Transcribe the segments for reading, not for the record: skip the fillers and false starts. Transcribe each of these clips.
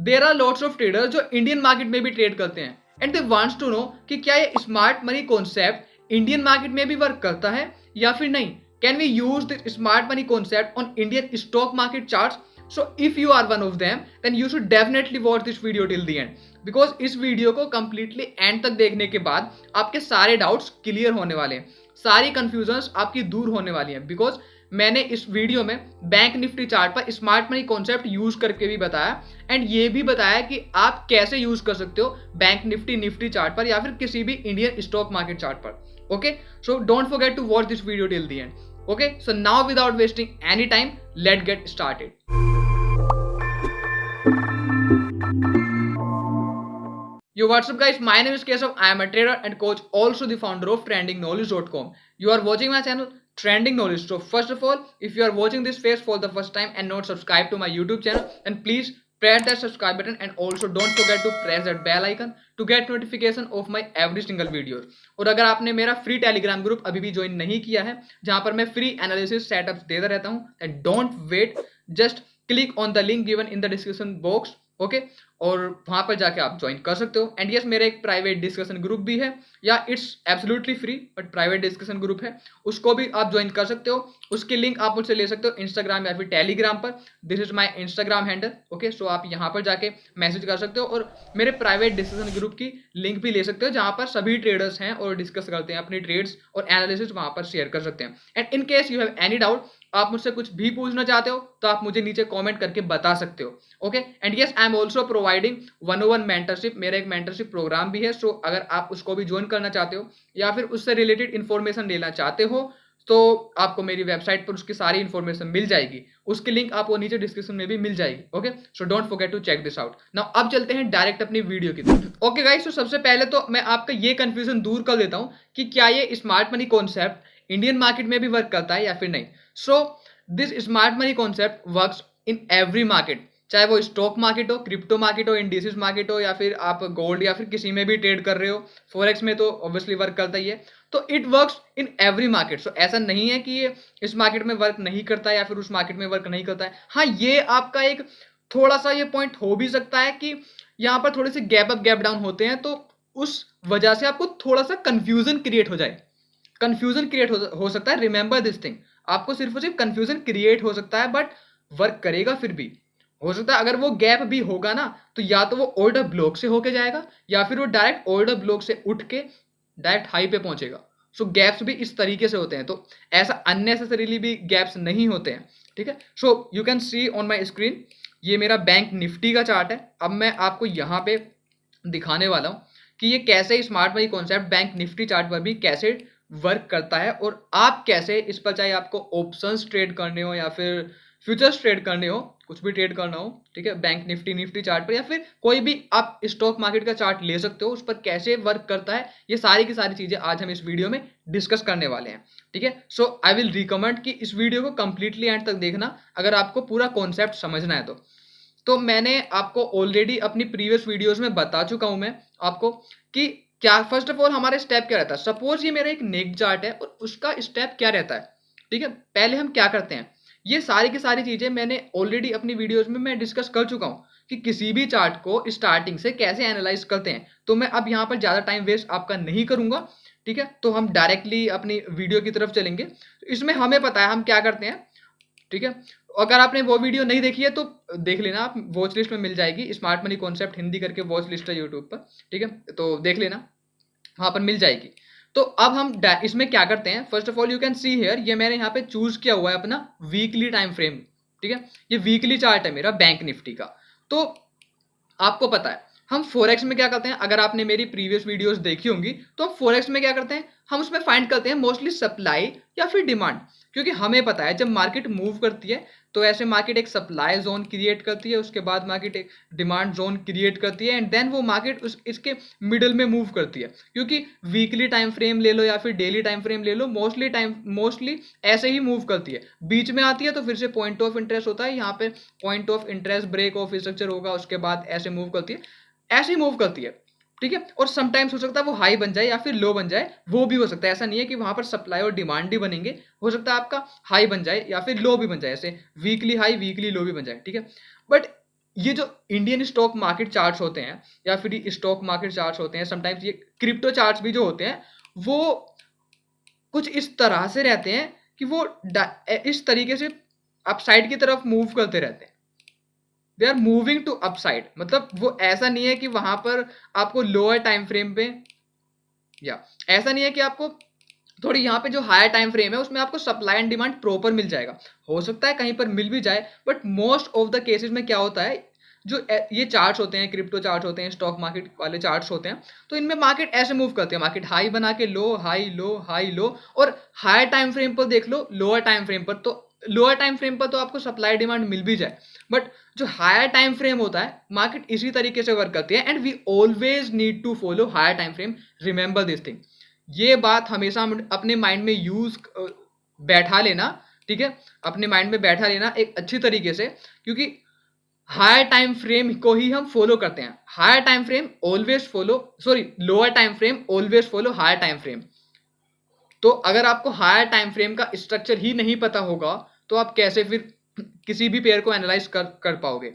There are lots of traders जो Indian market में भी ट्रेड करते हैं and they wants to know कि क्या ये smart money concept Indian market में भी वर्क करता है या फिर नहीं. Can we use this smart money concept on Indian stock market charts. So if you are one of them, then you should definitely watch this video till the end. Because इस video को completely end तक देखने के बाद आपके सारे doubts clear होने वाले हैं, सारी कंफ्यूजन्स आपकी दूर होने वाली हैं. बिकॉज मैंने इस वीडियो में बैंक निफ्टी चार्ट पर स्मार्ट मनी कॉन्सेप्ट यूज करके भी बताया एंड ये भी बताया कि आप कैसे यूज कर सकते हो बैंक निफ्टी चार्ट पर या फिर किसी भी इंडियन स्टॉक मार्केट चार्ट पर. Okay, so don't forget to watch this video till the end. Okay, so now without wasting any time, let get started. Yo, what's up guys, my name is Kesav. I am a trader and coach, also the founder of trendingknowledge.com. You are watching my channel Trending Knowledge. So first of all, if you are watching this face for the first time and not subscribed to my YouTube channel, then please press that subscribe button and also don't forget to press that bell icon to get notification of my every single video. और अगर आपने मेरा free Telegram group अभी भी join नहीं किया है जहां पर मैं फ्री एनालिसिस सेटअप्स देता रहता हूं, then don't wait, just click on the link given in the description box. Okay, और वहां पर जाके आप ज्वाइन कर सकते हो. एंड यस, मेरा एक प्राइवेट डिस्कशन ग्रुप भी है, या it's absolutely free but private discussion group है, उसको भी आप ज्वाइन कर सकते हो. उसकी लिंक आप मुझसे ले सकते हो इंस्टाग्राम या फिर टेलीग्राम पर. This is my Instagram handle. Okay, so आप यहाँ पर जाके मैसेज कर सकते हो और मेरे प्राइवेट डिस्कशन ग्रुप की लिंक भी ले सकते हो जहाँ पर सभी ट्रेडर्स हैं और डिस्कस करते हैं अपनी ट्रेड्स और एनालिसिस वहाँ पर शेयर कर सकते हैं. And in case you have any doubt, आप मुझसे कुछ भी पूछना चाहते हो तो आप मुझे नीचे कमेंट करके बता सकते हो. Okay, and yes, I am also providing 101 mentorship. मेरा एक मेंटरशिप प्रोग्राम भी है. सो अगर आप उसको भी ज्वाइन करना चाहते हो या फिर उससे रिलेटेड इंफॉर्मेशन लेना चाहते हो तो आपको मेरी वेबसाइट पर उसकी सारी इंफॉर्मेशन मिल जाएगी. उसकी लिंक आपको नीचे डिस्क्रिप्शन में भी मिल जाएगी. Okay, so don't forget to check this out. Now अब चलते हैं डायरेक्ट अपनी वीडियो की तरफ. ओके गाइस, तो सबसे पहले तो मैं आपका ये कंफ्यूजन दूर कर देता हूं कि क्या ये smart money concept Indian market में भी वर्क करता है या फिर नहीं. So this smart money concept works in every market, चाहे वो स्टॉक मार्केट हो, क्रिप्टो मार्केट हो, इंडिसेस मार्केट हो, या फिर आप गोल्ड या फिर किसी में भी ट्रेड कर रहे हो. फॉरेक्स में तो ऑब्वियसली वर्क करता ही है. तो it works in every market. So ऐसा नहीं है कि ये इस मार्केट में वर्क नहीं करता है या फिर उस मार्केट में वर्क नहीं करता है. हाँ, ये आपका एक थोड़ा सा ये पॉइंट हो भी सकता है कि यहाँ पर थोड़े से गैप अप गैप डाउन होते हैं, तो उस वजह से आपको थोड़ा सा कंफ्यूजन क्रिएट हो जाए. कंफ्यूजन क्रिएट हो सकता है. रिमेंबर दिस थिंग, आपको सिर्फ और सिर्फ कंफ्यूजन क्रिएट हो सकता है बट वर्क करेगा फिर भी. हो सकता है अगर वो गैप भी होगा ना तो या तो वो ओल्डर ब्लॉक से होके जाएगा या फिर वो डायरेक्ट ओल्डर ब्लॉक से उठ के डायरेक्ट हाई पे पहुंचेगा. सो गैप्स भी इस तरीके से होते हैं, तो ऐसा अननेसेसरीली भी गैप्स नहीं होते हैं. ठीक है, सो you can C on my screen, ये मेरा बैंक निफ्टी का चार्ट है. अब मैं आपको यहाँ पे दिखाने वाला हूँ कि ये कैसे smart money concept bank Nifty chart पर भी कैसे वर्क करता है और आप कैसे इस पर, चाहे आपको ऑप्शंस ट्रेड करने हो या फिर फ्यूचर्स ट्रेड करने हो, कुछ भी ट्रेड करना हो, ठीक है, बैंक निफ्टी चार्ट पर या फिर कोई भी आप स्टॉक मार्केट का चार्ट ले सकते हो, उस पर कैसे वर्क करता है, ये सारी की सारी चीजें आज हम इस वीडियो में डिस्कस करने वाले हैं. ठीक है, सो आई विल रिकमेंड कि इस वीडियो को कंप्लीटली एंड तक देखना अगर आपको पूरा कॉन्सेप्ट समझना है तो मैंने आपको ऑलरेडी अपनी प्रीवियस वीडियोस में बता चुका हूं मैं आपको कि क्या फर्स्ट ऑफ ऑल हमारे स्टेप क्या रहता है. सपोज ये मेरा एक नेक चार्ट है और उसका स्टेप क्या रहता है. ठीक है, पहले हम क्या करते हैं, ये सारी की सारी चीजें मैंने ऑलरेडी अपनी वीडियोस में मैं डिस्कस कर चुका हूं कि किसी भी चार्ट को स्टार्टिंग से कैसे एनालाइज करते हैं. तो मैं अब यहाँ पर ज्यादा टाइम वेस्ट आपका नहीं करूंगा. ठीक है, तो हम डायरेक्टली अपनी वीडियो की तरफ चलेंगे. इसमें हमें पता है हम क्या करते हैं. ठीक है, अगर आपने वो वीडियो नहीं देखी है तो देख लेना, आप वॉच लिस्ट में मिल जाएगी. स्मार्ट मनी कॉन्सेप्ट हिंदी करके वॉच लिस्ट है यूट्यूब पर. ठीक है, तो देख लेना, वहां पर मिल जाएगी. तो अब हम इसमें क्या करते हैं, first of all you can see here, ये मैंने यहाँ पे चूज किया हुआ है अपना वीकली टाइम फ्रेम. ठीक है, ये वीकली चार्ट है मेरा बैंक निफ्टी का. तो आपको पता है हम फोरेक्स में क्या करते हैं, अगर आपने मेरी प्रीवियस वीडियोस देखी होंगी तो फोरेक्स में क्या करते हैं, हम उसमें फाइंड करते हैं मोस्टली सप्लाई या फिर डिमांड. क्योंकि हमें पता है जब मार्केट मूव करती है तो ऐसे मार्केट एक सप्लाई जोन क्रिएट करती है, उसके बाद मार्केट एक डिमांड जोन क्रिएट करती है एंड देन वो मार्केट इसके मिडल में मूव करती है. क्योंकि वीकली टाइम फ्रेम ले लो या फिर डेली टाइम फ्रेम ले लो, मोस्टली ऐसे ही मूव करती है. बीच में आती है तो फिर से पॉइंट ऑफ इंटरेस्ट होता है, यहाँ पे point of interest break of structure होगा, उसके बाद ऐसे मूव करती है, ऐसे ही मूव करती है. ठीक है, और समटाइम्स हो सकता है वो हाई बन जाए या फिर लो बन जाए, वो भी हो सकता है. ऐसा नहीं है कि वहां पर सप्लाई और डिमांड ही बनेंगे, हो सकता है आपका हाई बन जाए या फिर लो भी बन जाए, ऐसे वीकली हाई वीकली लो भी बन जाए. ठीक है, बट ये जो इंडियन स्टॉक मार्केट चार्ट्स होते हैं या फिर स्टॉक मार्केट चार्ट्स होते हैं, समटाइम्स ये क्रिप्टो चार्ट्स भी जो होते हैं वो कुछ इस तरह से रहते हैं कि वो इस तरीके से अपसाइड की तरफ मूव करते रहते हैं। They are moving to upside, मतलब वो ऐसा नहीं है कि वहां पर आपको लोअर टाइम फ्रेम पे, या ऐसा नहीं है कि आपको थोड़ी यहाँ पे जो हायर टाइम फ्रेम है उसमें आपको सप्लाई एंड डिमांड प्रॉपर मिल जाएगा। हो सकता है कहीं पर मिल भी जाए, but most of the cases में क्या होता है, जो ये चार्ट्स होते हैं, क्रिप्टो चार्ट्स होते हैं, स्टॉक मार्केट वाले चार्ट्स होते हैं, तो इनमें मार्केट ऐसे मूव करते हैं, मार्केट हाई बना के लो हाई लो हाई लो, और हायर टाइम फ्रेम पर देख लो, लोअर टाइम फ्रेम पर तो लोअर टाइम फ्रेम पर तो आपको सप्लाई डिमांड मिल भी जाए, बट जो हायर टाइम फ्रेम होता है मार्केट इसी तरीके से वर्क करती है, and we always need to follow higher time frame. Remember this thing, ये बात हमेशा अपने माइंड में यूज बैठा लेना, ठीक है, अपने माइंड में बैठा लेना एक अच्छी तरीके से, क्योंकि हायर टाइम फ्रेम को ही हम फॉलो करते हैं। Higher time frame always follow, sorry, lower time frame always follow higher time frame. तो अगर आपको हायर टाइम फ्रेम का स्ट्रक्चर ही नहीं पता होगा तो आप कैसे फिर किसी भी पेयर को एनालाइज कर पाओगे,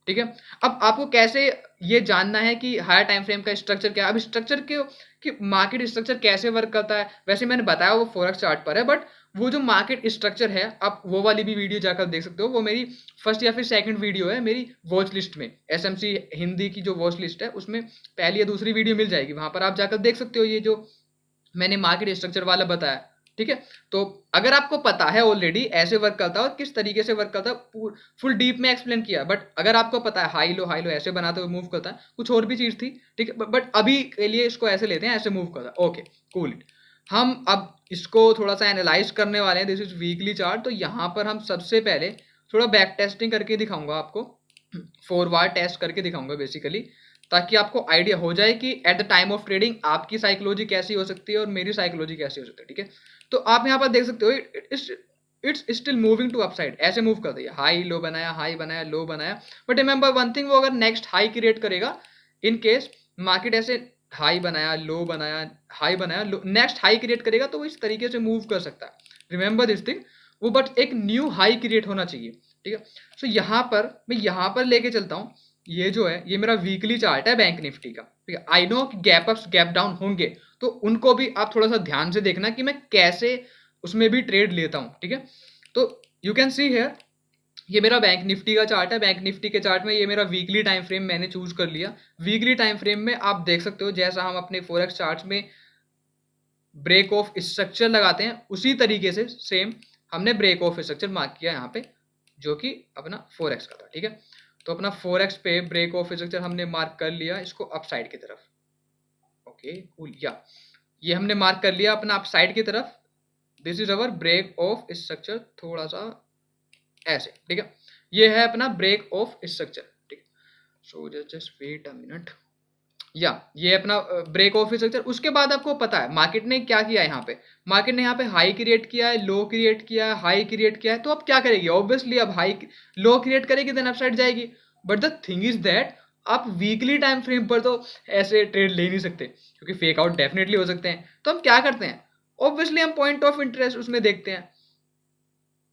ठीक है। अब आपको कैसे ये जानना है कि हायर टाइम फ्रेम का स्ट्रक्चर क्या है, अब स्ट्रक्चर के कि मार्केट स्ट्रक्चर कैसे वर्क करता है, वैसे मैंने बताया वो फॉरेक्स चार्ट पर है, बट वो जो मार्केट स्ट्रक्चर है आप वो वाली भी वीडियो जाकर देख सकते हो, वो मेरी फर्स्ट या फिर सेकंड वीडियो है मेरी वॉच लिस्ट में, एसएमसी हिंदी की जो वॉच लिस्ट है उसमें पहली या दूसरी वीडियो मिल जाएगी, वहां पर आप जाकर देख सकते हो ये जो मैंने मार्केट स्ट्रक्चर वाला बताया, ठीक है। तो अगर आपको पता है ऑलरेडी ऐसे वर्क करता है और किस तरीके से वर्क करता है, फुल डीप में एक्सप्लेन किया, बट अगर आपको पता है हाई लो ऐसे बनाते हुए मूव करता है, कुछ और भी चीज थी, ठीक है, बट अभी के लिए इसको ऐसे लेते हैं, ऐसे मूव करता है, ओके कूल इट। हम अब इसको थोड़ा सा एनालाइज करने वाले हैं, दिस इज वीकली चार्ट। तो यहाँ पर हम सबसे पहले थोड़ा बैक टेस्टिंग करके दिखाऊंगा आपको, फॉरवर्ड टेस्ट करके दिखाऊंगा बेसिकली, ताकि आपको आइडिया हो जाए कि at the time of trading आपकी साइकोलॉजी कैसी हो सकती है और मेरी साइकोलॉजी कैसी हो सकती है, ठीक है। तो आप यहाँ पर देख सकते हो it's still moving to upside, ऐसे मूव कर दिया, हाई बनाया लो बनाया, बट रिमेंबर वन थिंग, वो अगर नेक्स्ट हाई क्रिएट करेगा, इन केस मार्केट ऐसे हाई बनाया लो बनाया हाई बनाया लो, नेक्स्ट हाई क्रिएट करेगा तो वो इस तरीके से मूव कर सकता है। रिमेंबर दिस थिंग, वो बट एक न्यू हाई क्रिएट होना चाहिए, ठीक है। सो यहाँ पर मैं यहाँ पर लेके चलता हूँ, ये जो है ये मेरा वीकली चार्ट है बैंक निफ्टी का, ठीक है। आई नो कि गैप अप्स गैप डाउन होंगे, तो उनको भी आप थोड़ा सा ध्यान से देखना कि मैं कैसे उसमें भी ट्रेड लेता हूँ, ठीक है। तो यू कैन सी हियर, ये मेरा बैंक निफ्टी का चार्ट है, बैंक निफ्टी के चार्ट में ये मेरा वीकली टाइम फ्रेम मैंने चूज कर लिया। वीकली टाइम फ्रेम में आप देख सकते हो जैसा हम अपने फोरेक्स चार्ट में ब्रेक ऑफ स्ट्रक्चर लगाते हैं उसी तरीके से सेम हमने ब्रेक ऑफ स्ट्रक्चर मार्क किया यहाँ पे, जो कि अपना फोरेक्स का था, ठीक है। तो अपना फोरेक्स पे ब्रेक ऑफ स्ट्रक्चर हमने मार्क कर लिया, इसको अपसाइड की तरफ, ओके कूल, या ये हमने मार्क कर लिया अपना अपसाइड की तरफ, this is our break of structure, थोड़ा सा ऐसे, ठीक है। ये है अपना ब्रेक ऑफ स्ट्रक्चर, ठीक है। So just wait a minute, या ये अपना ब्रेक ऑफ स्ट्रक्चर। उसके बाद आपको पता है मार्केट ने क्या किया है, यहाँ पे मार्केट ने यहाँ पे हाई क्रिएट किया है, लो क्रिएट किया है, हाई क्रिएट किया है, तो अब क्या करेगी, ऑब्वियसली अब हाई लो क्रिएट करेगी देन अपसाइड जाएगी, but the thing is that आप वीकली टाइम फ्रेम पर तो ऐसे ट्रेड ले नहीं सकते, क्योंकि फेक आउट डेफिनेटली हो सकते हैं। तो हम क्या करते हैं, ऑब्वियसली हम पॉइंट ऑफ इंटरेस्ट उसमें देखते हैं,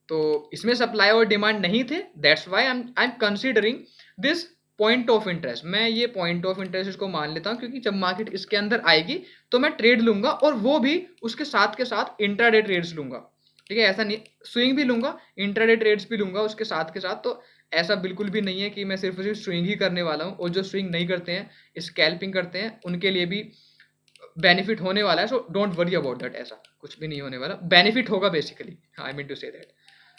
तो इसमें सप्लाई और डिमांड नहीं थे, that's why I am considering this point of interest. मैं ये पॉइंट ऑफ इंटरेस्ट इसको मान लेता हूँ, क्योंकि जब मार्केट इसके अंदर आएगी तो मैं ट्रेड लूंगा, और वो भी उसके साथ इंट्राडे ट्रेड्स लूंगा, ठीक है। ऐसा नहीं, स्विंग भी लूंगा, इंट्राडे ट्रेड्स भी लूंगा उसके साथ के साथ। तो ऐसा बिल्कुल भी नहीं है कि मैं सिर्फ स्विंग ही करने वाला हूँ, और जो स्विंग नहीं करते हैं स्कैल्पिंग करते हैं उनके लिए भी बेनिफिट होने वाला है, so don't worry about that, ऐसा कुछ भी नहीं होने वाला, बेनिफिट होगा basically, I mean to say that.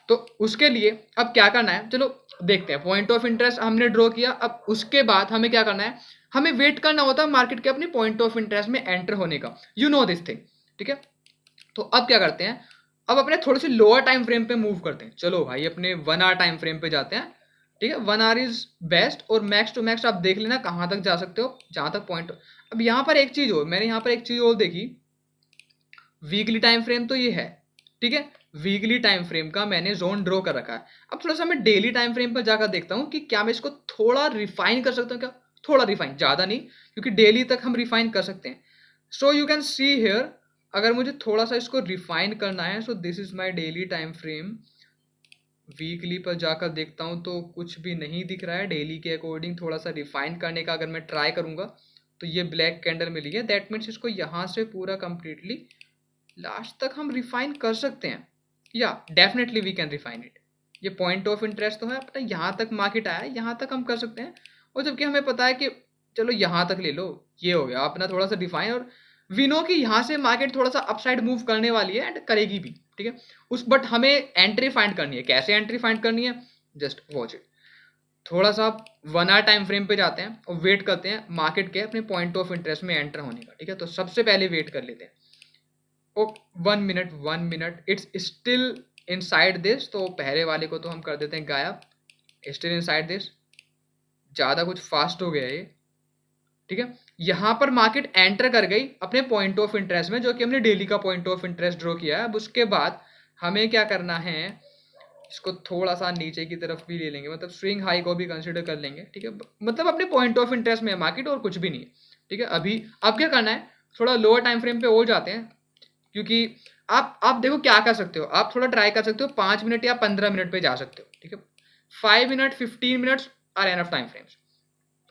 तो उसके लिए अब क्या करना है, चलो देखते हैं। पॉइंट ऑफ इंटरेस्ट हमने ड्रॉ किया, अब उसके बाद हमें क्या करना है, हमें वेट करना होता है मार्केट के अपने पॉइंट ऑफ इंटरेस्ट में एंटर होने का, यू नो दिस थिंग, ठीक है। तो अब क्या करते हैं, अब अपने थोड़े से लोअर टाइम फ्रेम पे मूव करते हैं, चलो भाई अपने 1 आवर टाइम फ्रेम पे जाते हैं, ठीक है। 1 आवर इज बेस्ट, और मैक्स टू मैक्स आप देख लेना कहाँ तक जा सकते हो, जहाँ तक पॉइंट। अब यहाँ पर एक चीज हो, मैंने यहाँ पर एक चीज और देखी, वीकली टाइम फ्रेम तो ये है, ठीक है। वीकली टाइम फ्रेम का मैंने जोन ड्रॉ कर रखा है। अब थोड़ा सा मैं डेली टाइम फ्रेम पर जाकर देखता हूँ कि क्या मैं इसको थोड़ा रिफाइन कर सकता हूँ, क्या थोड़ा रिफाइन, ज़्यादा नहीं, क्योंकि डेली तक हम रिफाइन कर सकते हैं। So you can see here, अगर मुझे थोड़ा सा इसको रिफाइन करना है, so this is my daily time frame, weekly पर जाकर देखता हूँ तो कुछ भी नहीं दिख रहा है। डेली के अकॉर्डिंग थोड़ा सा रिफाइन करने का अगर मैं ट्राई करूँगा तो ये ब्लैक कैंडल मिली है, दैट मीन्स इसको यहाँ से पूरा कंप्लीटली लास्ट तक हम रिफाइन कर सकते हैं। या definitely we can refine it. ये पॉइंट ऑफ इंटरेस्ट तो है अपना, यहाँ तक मार्केट आया है, यहाँ तक हम कर सकते हैं। और जबकि हमें पता है कि चलो यहाँ तक ले लो, ये हो गया अपना थोड़ा सा डिफाइन। और वी नो कि यहाँ से मार्केट थोड़ा सा अपसाइड मूव करने वाली है एंड करेगी भी, ठीक है। उस बट हमें एंट्री फाइंड करनी है। कैसे एंट्री फाइंड करनी है, जस्ट वॉच इट। थोड़ा सा आप 1 आवर टाइम फ्रेम पे जाते हैं और वेट करते हैं मार्केट के अपने पॉइंट ऑफ इंटरेस्ट में एंटर होने का, ठीक है। तो सबसे पहले वेट कर लेते हैं। ओ 1 minute it's still inside this, तो पहले वाले को तो हम कर देते हैं गायब। स्टिल इनसाइड दिस, ज़्यादा कुछ फास्ट हो गया ये, ठीक है। यहाँ पर मार्केट एंटर कर गई अपने पॉइंट ऑफ इंटरेस्ट में, जो कि हमने डेली का पॉइंट ऑफ इंटरेस्ट ड्रॉ किया है। अब उसके बाद हमें क्या करना है, इसको थोड़ा सा नीचे की तरफ भी ले लेंगे, मतलब स्विंग हाई को भी कंसिडर कर लेंगे, ठीक है। मतलब अपने पॉइंट ऑफ इंटरेस्ट में है मार्केट और कुछ भी नहीं है, ठीक है। अभी अब क्या करना है, थोड़ा लोअर टाइम फ्रेम पे और जाते हैं, क्योंकि आप देखो क्या कर सकते हो। आप थोड़ा ट्राई कर सकते हो 5 मिनट या 15 मिनट पे जा सकते हो, ठीक है। 5 minute 15 minutes are enough time frames.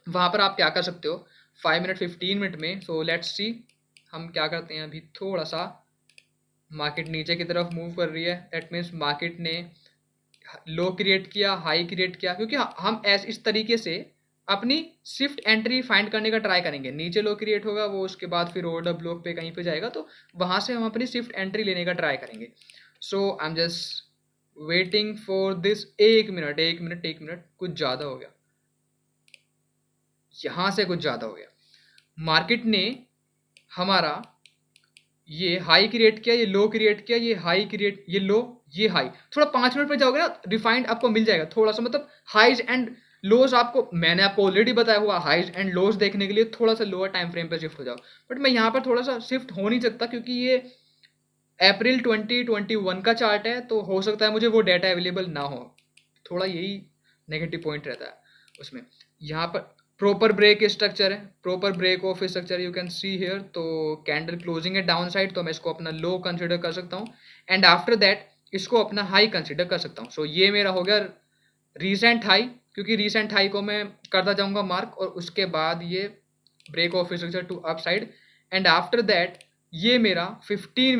वहां पर आप क्या कर सकते हो 5 मिनट 15 मिनट में। सो लेट्स सी हम क्या करते हैं। अभी थोड़ा सा मार्केट नीचे की तरफ मूव कर रही है, दैट मीन्स मार्केट ने लो क्रिएट किया, हाई क्रिएट किया, क्योंकि हम इस तरीके से अपनी शिफ्ट एंट्री फाइंड करने का ट्राई करेंगे। नीचे लो क्रिएट होगा, वो उसके बाद फिर ऑर्डर ब्लॉक पे कहीं पे जाएगा, तो वहां से हम अपनी शिफ्ट एंट्री लेने का ट्राई करेंगे। So I am just waiting for this. 1 minute कुछ ज़्यादा हो गया, यहाँ से कुछ ज़्यादा हो गया। मार्केट ने हमारा ये हाई क्रिएट किया, ये लो क्रिएट किया, ये हाई क्रिएट, ये लो, ये हाई। थोड़ा 5 मिनट पे जाओगे ना, रिफाइंड आपको मिल जाएगा थोड़ा सा, मतलब हाइज एंड लोज आपको, मैंने आपको ऑलरेडी बताया हुआ, हाइज एंड लोज देखने के लिए थोड़ा सा लोअर टाइम फ्रेम पे शिफ्ट हो जाओ। बट मैं यहाँ पर थोड़ा सा शिफ्ट हो नहीं सकता, क्योंकि ये अप्रैल 2021 का चार्ट है, तो हो सकता है मुझे वो डाटा अवेलेबल ना हो। थोड़ा यही नेगेटिव पॉइंट रहता है उसमें। यहाँ पर प्रॉपर ब्रेक स्ट्रक्चर है, proper break of structure you can see here. तो कैंडल क्लोजिंग है डाउन साइड, तो मैं इसको अपना लो कंसिडर कर सकता हूँ, एंड आफ्टर दैट इसको अपना हाई कंसिडर कर सकता हूँ। सो ये मेरा हो गया रीसेंट हाई, क्योंकि रीसेंट हाई को मैं करता जाऊँगा मार्क, और उसके बाद ये break of structure to up side, and after that ये मेरा 15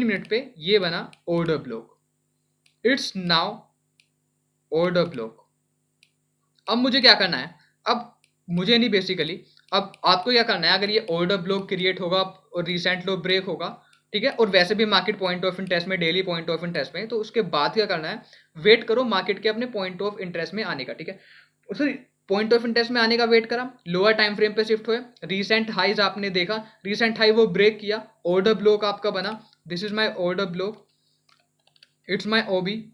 मिनट पे ये बना order block. It's now order block. अब मुझे क्या करना है, अब मुझे नहीं बेसिकली, अब आपको क्या करना है। अगर ये ऑर्डर ब्लॉक क्रिएट होगा और रिसेंट लो ब्रेक होगा, ठीक है, और वैसे भी मार्केट पॉइंट ऑफ इंटरेस्ट में, डेली पॉइंट ऑफ इंटरेस्ट में, तो उसके बाद क्या करना है, वेट करो मार्केट के अपने पॉइंट ऑफ इंटरेस्ट में आने का, ठीक है। सॉरी, पॉइंट ऑफ इंटरेस्ट में आने का वेट करा, लोअर टाइम फ्रेम पे शिफ्ट हुए, रिसेंट हाइज आपने देखा, रिसेंट हाई वो ब्रेक किया, ऑर्डर ब्लॉक आपका बना। This is my order block, it's my OB,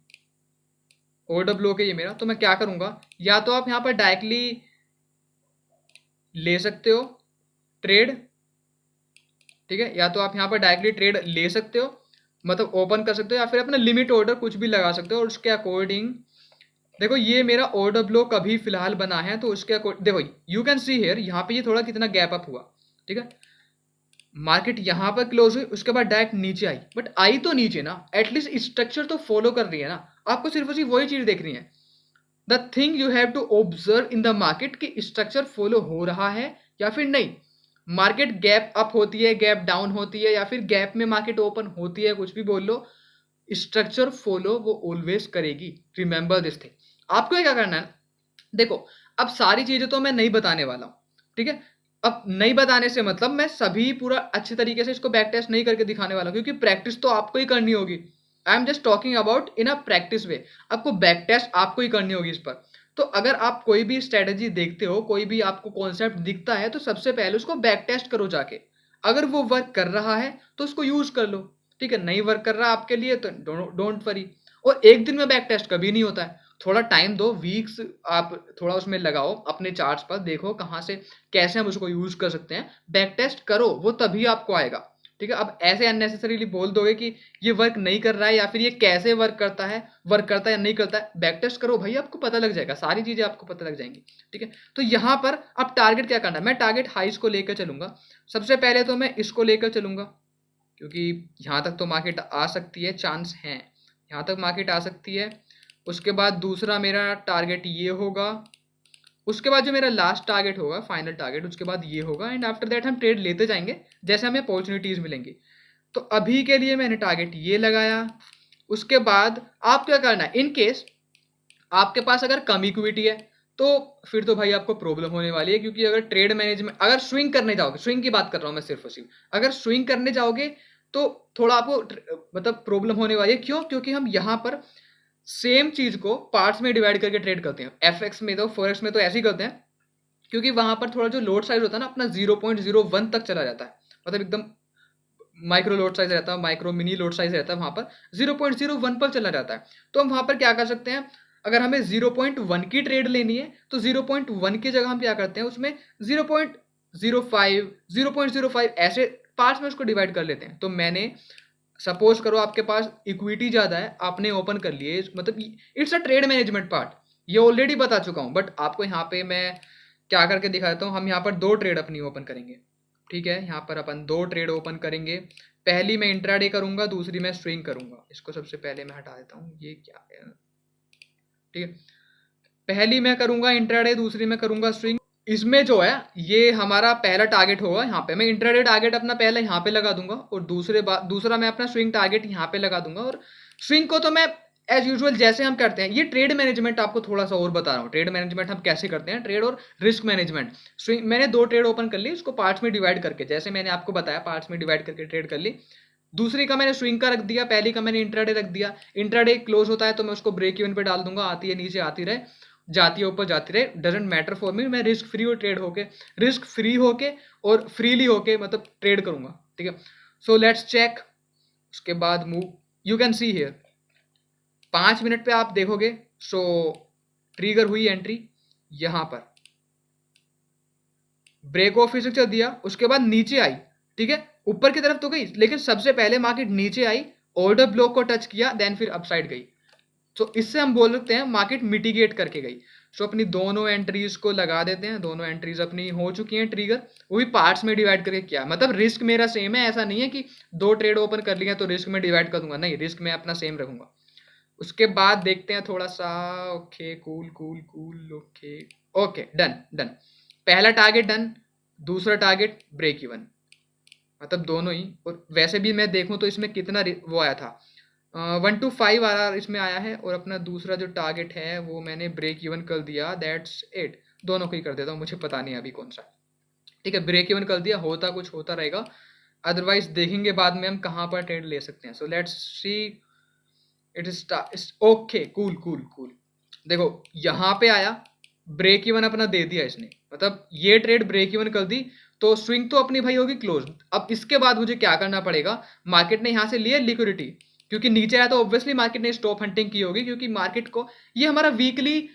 order block है ये मेरा। तो मैं क्या करूंगा, या तो आप यहाँ पर डायरेक्टली ले सकते हो ट्रेड, ठीक है, या तो आप यहाँ पर डायरेक्टली ट्रेड ले सकते हो, मतलब ओपन कर सकते हो, या फिर अपना लिमिट ऑर्डर कुछ भी लगा सकते हो। और उसके अकॉर्डिंग देखो ये मेरा ऑर्डर ब्लॉक अभी फिलहाल बना है, तो उसके अकॉर्डिंग देखो यू कैन सी हियर, यहाँ पे ये थोड़ा कितना गैप अप हुआ, ठीक है। मार्केट यहाँ पर क्लोज हुई, उसके बाद डायरेक्ट नीचे आई, बट आई तो नीचे ना, एटलीस्ट स्ट्रक्चर तो फॉलो कर रही है ना। आपको सिर्फ उसी वही चीज देख रही है। The thing you have to observe in the market कि स्ट्रक्चर फॉलो हो रहा है या फिर नहीं। मार्केट गैप अप होती है, गैप डाउन होती है, या फिर गैप में मार्केट ओपन होती है, कुछ भी बोल लो, स्ट्रक्चर फॉलो वो ऑलवेज करेगी। Remember this thing. आपको क्या करना है, देखो अब सारी चीजें तो मैं नहीं बताने वाला हूं, ठीक है। अब नहीं बताने से मतलब मैं सभी पूरा अच्छे तरीके से इसको बैक टेस्ट नहीं करके दिखाने वाला हूं, क्योंकि प्रैक्टिस तो आपको ही करनी होगी। I am just talking about in a practice way. आपको बैक टेस्ट आपको ही करनी होगी इस पर। तो अगर आप कोई भी स्ट्रेटेजी देखते हो, कोई भी आपको कॉन्सेप्ट दिखता है, तो सबसे पहले उसको बैक टेस्ट करो जाके। अगर वो वर्क कर रहा है तो उसको यूज कर लो, ठीक है। नहीं वर्क कर रहा आपके लिए तो डोंट वरी। और एक दिन में बैक टेस्ट कभी नहीं होता है, थोड़ा टाइम दो, वीक्स आप थोड़ा उसमें लगाओ, अपने चार्ट्स पर देखो कहाँ से कैसे हम उसको यूज कर सकते हैं, बैक टेस्ट करो, वो तभी आपको आएगा, ठीक है। अब ऐसे अननेसेसरीली बोल दोगे कि ये वर्क नहीं कर रहा है, या फिर ये कैसे वर्क करता है, या नहीं करता है, बैक टेस्ट करो भाई, आपको पता लग जाएगा, सारी चीजें आपको पता लग जाएंगी, ठीक है। तो यहाँ पर अब टारगेट क्या करना है, मैं टारगेट हाइस को लेकर चलूंगा। सबसे पहले तो मैं इसको लेकर चलूंगा, क्योंकि यहाँ तक तो मार्केट आ सकती है, चांस है यहाँ तक मार्केट आ सकती है। उसके बाद दूसरा मेरा टारगेट ये होगा, उसके बाद जो मेरा लास्ट टारगेट होगा, फाइनल टारगेट, उसके बाद ये होगा, एंड आफ्टर दैट हम ट्रेड लेते जाएंगे जैसे हमें अपॉर्चुनिटीज़ मिलेंगी। तो अभी के लिए मैंने टारगेट ये लगाया। उसके बाद आप क्या करना है, इन केस आपके पास अगर कम इक्विटी है तो फिर तो भाई आपको प्रॉब्लम होने वाली है, क्योंकि अगर ट्रेड मैनेजमेंट, अगर स्विंग करने जाओगे, स्विंग की बात कर रहा हूं मैं सिर्फ और सिर्फ, अगर स्विंग करने जाओगे तो थोड़ा आपको मतलब प्रॉब्लम होने वाली है। क्यों? क्योंकि हम यहाँ पर सेम चीज को पार्ट्स में डिवाइड करके ट्रेड करते हैं। एफएक्स में तो, फॉरेक्स में तो ऐसे ही करते हैं, क्योंकि वहां पर थोड़ा जो लोड साइज होता है ना अपना 0.01 तक चला जाता है, मतलब एकदम माइक्रो लोड साइज रहता है, माइक्रो मिनी लोड साइज रहता है, वहां पर 0.01 पर चला जाता है। तो हम वहां पर क्या कर सकते हैं, अगर हमें 0.1 की ट्रेड लेनी है तो 0.1 की जगह हम क्या करते हैं, उसमें 0.05 0.05 ऐसे पार्ट्स में उसको डिवाइड कर लेते हैं। तो मैंने, सपोज करो आपके पास इक्विटी ज़्यादा है, आपने ओपन कर लिए, मतलब it's a trade management part, ये ऑलरेडी बता चुका हूँ, बट आपको यहाँ पे मैं क्या करके दिखाता हूँ। हम यहाँ पर दो ट्रेड अपनी ओपन करेंगे, ठीक है, यहाँ पर अपन दो ट्रेड ओपन करेंगे। पहली मैं इंट्राडे करूंगा, दूसरी मैं स्विंग करूंगा। इसको सबसे पहले मैं हटा देता हूँ, ये क्या है, ठीक है। पहली मैं करूंगा इंट्राडे, दूसरी मैं करूंगा स्विंग। इसमें जो है ये हमारा पहला टारगेट होगा, यहाँ पे मैं इंट्राडे टारगेट अपना पहले यहाँ पे लगा दूंगा, और दूसरा मैं अपना स्विंग टारगेट यहाँ पे लगा दूंगा। और स्विंग को तो मैं एज यूजुअल जैसे हम करते हैं, ये ट्रेड मैनेजमेंट आपको थोड़ा सा और बता रहा हूँ, ट्रेड मैनेजमेंट हम कैसे करते हैं, ट्रेड और रिस्क मैनेजमेंट। स्विंग मैंने दो ट्रेड ओपन कर ली, उसको पार्ट्स में डिवाइड करके, जैसे मैंने आपको बताया पार्ट्स में डिवाइड करके ट्रेड कर ली। दूसरी का मैंने स्विंग का रख दिया, पहली का मैंने इंट्राडे रख दिया। इंट्राडे क्लोज होता है तो मैं उसको ब्रेक इवन पे डाल दूंगा, आती है नीचे आती रहे, जाती है ऊपर जाती रहे, डजेंट मैटर फॉर मी। मैं रिस्क फ्री और ट्रेड होके, रिस्क फ्री होके और फ्रीली होके मतलब ट्रेड करूंगा, ठीक है। So let's check. उसके बाद move, you can see here 5 minute पे आप देखोगे, सो ट्रिगर हुई एंट्री, यहां पर ब्रेक ऑफ स्ट्रक्चर दिया, उसके बाद नीचे आई, ठीक है, ऊपर की तरफ तो गई लेकिन सबसे पहले मार्केट नीचे आई, ऑर्डर ब्लॉक को टच किया, देन फिर अपसाइड गई। तो इससे हम बोल सकते हैं मार्केट मिटिगेट करके गई। सो अपनी दोनों एंट्रीज को लगा देते हैं, दोनों एंट्रीज अपनी हो चुकी हैं ट्रिगर, वो भी पार्ट्स में डिवाइड करके किया, मतलब रिस्क मेरा सेम है, ऐसा नहीं है कि दो ट्रेड ओपन कर लिया तो रिस्क में डिवाइड कर दूंगा, नहीं, रिस्क में अपना सेम रखूंगा। उसके बाद देखते हैं थोड़ा सा, okay cool cool cool, okay okay, done done, पहला टारगेट डन, दूसरा टारगेट ब्रेक इवन, मतलब दोनों ही। और वैसे भी मैं देखूं तो इसमें कितना वो आया था, 1 to 5 आर इसमें आया है, और अपना दूसरा जो टारगेट है वो मैंने ब्रेक इवन कर दिया, दैट्स इट। दोनों को ही कर देता हूँ, मुझे पता नहीं अभी कौन सा, ठीक है, ब्रेक इवन कर दिया, होता कुछ होता रहेगा, अदरवाइज देखेंगे बाद में हम कहाँ पर ट्रेड ले सकते हैं। So let's see, it is okay, cool cool cool. देखो यहाँ पे आया, ब्रेक इवन अपना दे दिया इसने, मतलब ये ट्रेड ब्रेक इवन कर दी, तो स्विंग तो अपनी भाई होगी क्लोज। अब इसके बाद मुझे क्या करना पड़ेगा, मार्केट ने यहाँ से लिया लिक्विडिटी, क्योंकि नीचे आया तो ऑब्वियसली मार्केट ने स्टॉप हंटिंग की होगी, क्योंकि मार्केट को ये हमारा वीकली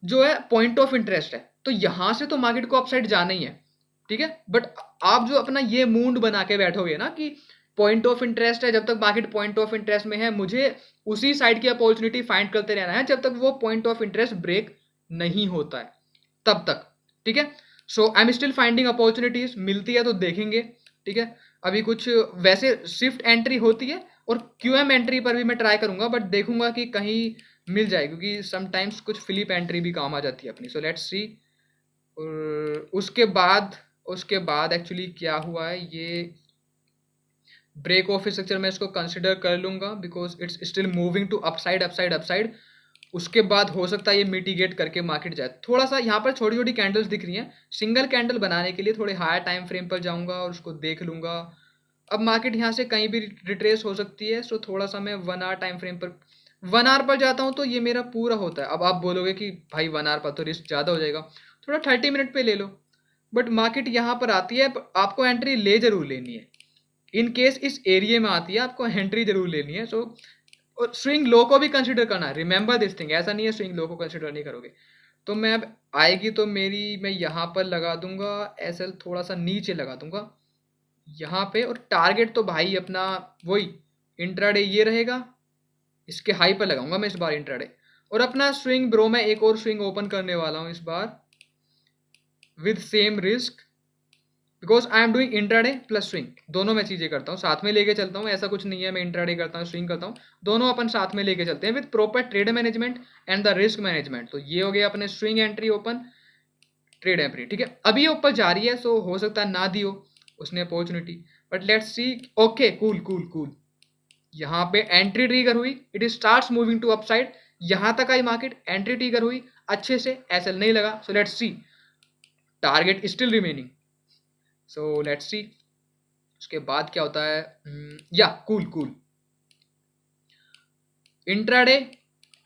जो है पॉइंट ऑफ इंटरेस्ट है, तो यहां से तो मार्केट को अपसाइड जाना ही है, ठीक है। बट आप जो अपना ये मूड बना के बैठोगे ना कि पॉइंट ऑफ इंटरेस्ट है, जब तक मार्केट पॉइंट ऑफ इंटरेस्ट में है मुझे उसी साइड की अपॉर्चुनिटी फाइंड करते रहना है, जब तक वो पॉइंट ऑफ इंटरेस्ट ब्रेक नहीं होता है तब तक, ठीक है। So I am still finding opportunities, मिलती है तो देखेंगे, ठीक है। अभी कुछ वैसे शिफ्ट एंट्री होती है और क्यूएम एंट्री पर भी मैं ट्राई करूंगा, बट देखूंगा कि कहीं मिल जाए, क्योंकि समटाइम्स कुछ फ्लिप एंट्री भी काम आ जाती है अपनी। So let's see. उसके बाद एक्चुअली क्या हुआ है, ये ब्रेक ऑफ स्ट्रक्चर मैं इसको कंसिडर कर लूंगा, because it's still moving to upside upside upside. उसके बाद हो सकता है ये मिटिगेट करके मार्केट जाए। थोड़ा सा यहाँ पर छोटी छोटी कैंडल्स दिख रही हैं, सिंगल कैंडल बनाने के लिए थोड़े हायर टाइम फ्रेम पर जाऊंगा और उसको देख लूंगा। अब मार्केट यहाँ से कहीं भी रिट्रेस हो सकती है, सो थोड़ा सा मैं 1 आवर टाइम फ्रेम पर, 1 आवर पर जाता हूँ तो ये मेरा पूरा होता है। अब आप बोलोगे कि भाई 1 आवर पर तो रिस्क ज़्यादा हो जाएगा, थोड़ा 30 मिनट पे ले लो, बट मार्केट यहाँ पर आती है, आपको एंट्री ले जरूर लेनी है। इन केस इस एरिया में आती है आपको एंट्री जरूर लेनी है। सो और स्विंग लो को भी कंसिडर करना है, रिमेंबर दिस थिंग, ऐसा नहीं है स्विंग लो को कंसिडर नहीं करोगे। तो मैं अब आएगी तो मैं यहाँ पर लगा दूंगा एसएल, थोड़ा सा नीचे लगा दूंगा यहाँ पे, और टारगेट तो भाई अपना वही इंट्राडे ये रहेगा, इसके हाई पर लगाऊंगा मैं इस बार इंट्राडे। और अपना स्विंग ब्रो मैं एक और स्विंग ओपन करने वाला हूँ इस बार, with same risk, because I am doing intraday plus swing, दोनों मैं चीजें करता हूँ, साथ में लेके चलता हूँ। ऐसा कुछ नहीं है मैं इंट्राडे करता हूँ स्विंग करता हूँ, दोनों अपन साथ में लेके चलते हैं with proper trade management and the risk management. तो ये हो गया अपने swing entry open, trade entry, ठीक है। अभी ये ऊपर जा रही है, सो हो सकता है ना दी हो उसने opportunity, but let's see. Okay cool cool cool, यहाँ पे एंट्री ट्रिगर हुई, it starts moving to upside, यहाँ तक आई मार्केट, एंट्री ट्रिगर हुई अच्छे से, एसएल नहीं लगा, so let's see target still remaining, so let's see उसके बाद क्या होता है। या cool cool, intraday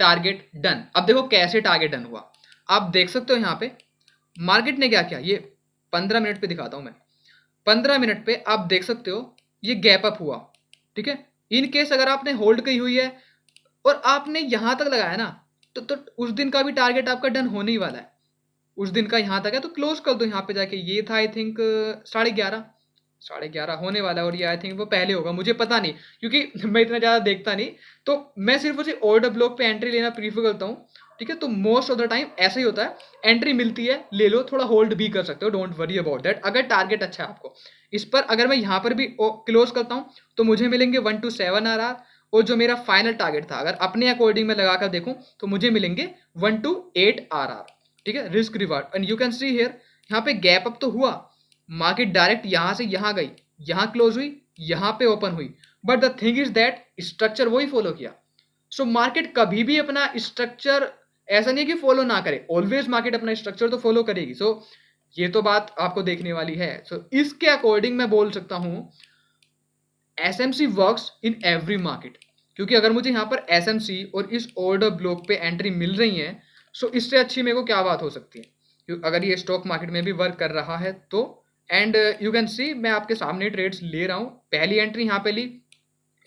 target done. अब देखो कैसे टारगेट डन हुआ, आप देख सकते हो यहाँ पे मार्केट ने क्या किया, ये 15 मिनट पे दिखाता हूं मैं। 15 मिनट पे आप देख सकते हो ये गैप अप हुआ, ठीक है। इन केस अगर आपने होल्ड की हुई है और आपने यहां तक लगाया ना, तो उस दिन का भी टारगेट आपका डन होने ही वाला है। उस दिन का यहां तक है तो क्लोज कर दो यहाँ पे जाके। ये था आई थिंक 11:30, 11:30 होने वाला है, और ये आई थिंक वो पहले होगा, मुझे पता नहीं क्योंकि मैं इतना ज़्यादा देखता नहीं, तो मैं सिर्फ उसे ऑर्डर ब्लॉक पे एंट्री लेना प्रीफर करता हूँ, ठीक है। तो मोस्ट ऑफ द टाइम ऐसा ही होता है, एंट्री मिलती है ले लो, थोड़ा होल्ड भी कर सकते हो, डोंट वरी अबाउट दैट। अगर टारगेट अच्छा है आपको इस पर, अगर मैं यहाँ पर भी क्लोज करता हूँ तो मुझे मिलेंगे 1 to 7 RR, और जो मेरा फाइनल टारगेट था अगर अपने अकॉर्डिंग में लगा कर देखूँ तो मुझे मिलेंगे 1 to 8 RR, ठीक है, risk reward. And you can see here यहाँ पे गैप अप तो हुआ, मार्केट डायरेक्ट यहां से यहां गई, यहां क्लोज हुई, यहां पे ओपन हुई, but the thing is that structure वही फॉलो किया। सो मार्केट कभी भी अपना स्ट्रक्चर ऐसा नहीं है कि फॉलो ना करे, ऑलवेज मार्केट अपना स्ट्रक्चर तो फॉलो करेगी। सो ये तो बात आपको देखने वाली है। सो इसके अकॉर्डिंग मैं बोल सकता हूं SMC works in every market, क्योंकि अगर मुझे यहाँ पर एसएमसी और इस ऑर्डर ब्लॉक पे एंट्री मिल रही है, सो इससे अच्छी मेरे को क्या बात हो सकती है, अगर ये स्टॉक मार्केट में भी वर्क कर रहा है तो। एंड यू कैन सी मैं आपके सामने ट्रेड्स ले रहा हूँ, पहली एंट्री यहाँ पे ली,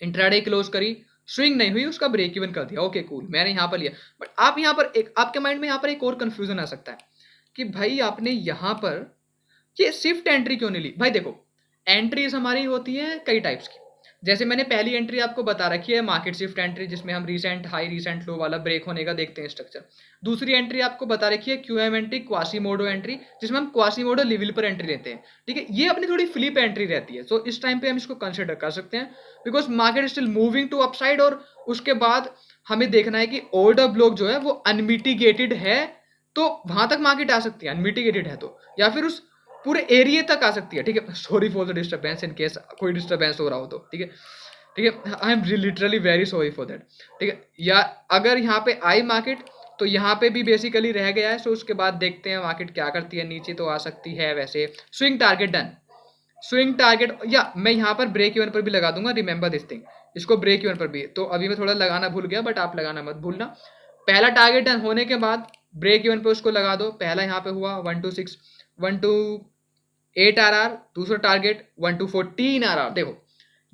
इंट्राडे क्लोज करी, स्विंग नहीं हुई, उसका ब्रेक इवन कर दिया, ओके कूल, मैंने यहाँ पर लिया। बट आप यहाँ पर एक आपके माइंड में यहाँ पर एक और कंफ्यूजन आ सकता है कि भाई आपने यहाँ पर ये शिफ्ट एंट्री क्यों नहीं ली। भाई देखो एंट्रीज हमारी होती है कई टाइप्स की, जैसे मैंने पहली एंट्री आपको बता रखी है मार्केट शिफ्ट एंट्री, जिसमें हम रीसेंट हाई रीसेंट लो वाला ब्रेक होने का देखते हैं स्ट्रक्चर। दूसरी एंट्री आपको बता रखी है क्यूएम एंट्री, क्वासीमोडो एंट्री, जिसमें हम क्वासीमोडो लेवल पर एंट्री लेते हैं, ठीक है। ये अपनी थोड़ी फ्लिप एंट्री रहती है, सो इस टाइम पे हम इसको कंसिडर कर सकते हैं because market still moving to upside, और उसके बाद हमें देखना है कि ऑर्डर ब्लॉक जो है वो अनमिटिगेटेड है, तो वहां तक मार्केट आ सकती है, अनमिटिगेटेड है तो, या फिर उस पूरे एरिया तक आ सकती है, ठीक है। Sorry for the disturbance in case कोई डिस्टर्बेंस हो रहा हो तो, ठीक है, ठीक है, I am literally very sorry for that, ठीक है। या अगर यहाँ पे आई मार्केट तो यहाँ पे भी बेसिकली रह गया है, सो उसके बाद देखते हैं मार्केट क्या करती है, नीचे तो आ सकती है वैसे। Swing target done, swing target, या मैं यहाँ पर ब्रेक इवन पर भी लगा दूंगा, रिमेंबर दिस थिंग, इसको ब्रेक इवन पर भी, तो अभी मैं थोड़ा लगाना भूल गया, बट आप लगाना मत भूलना। पहला टारगेट डन होने के बाद ब्रेक इवन पे उसको लगा दो, पहला यहाँ पे हुआ 1 to 6, 1 to 8 RR, दूसरा टारगेट 1 to 14 RR। देखो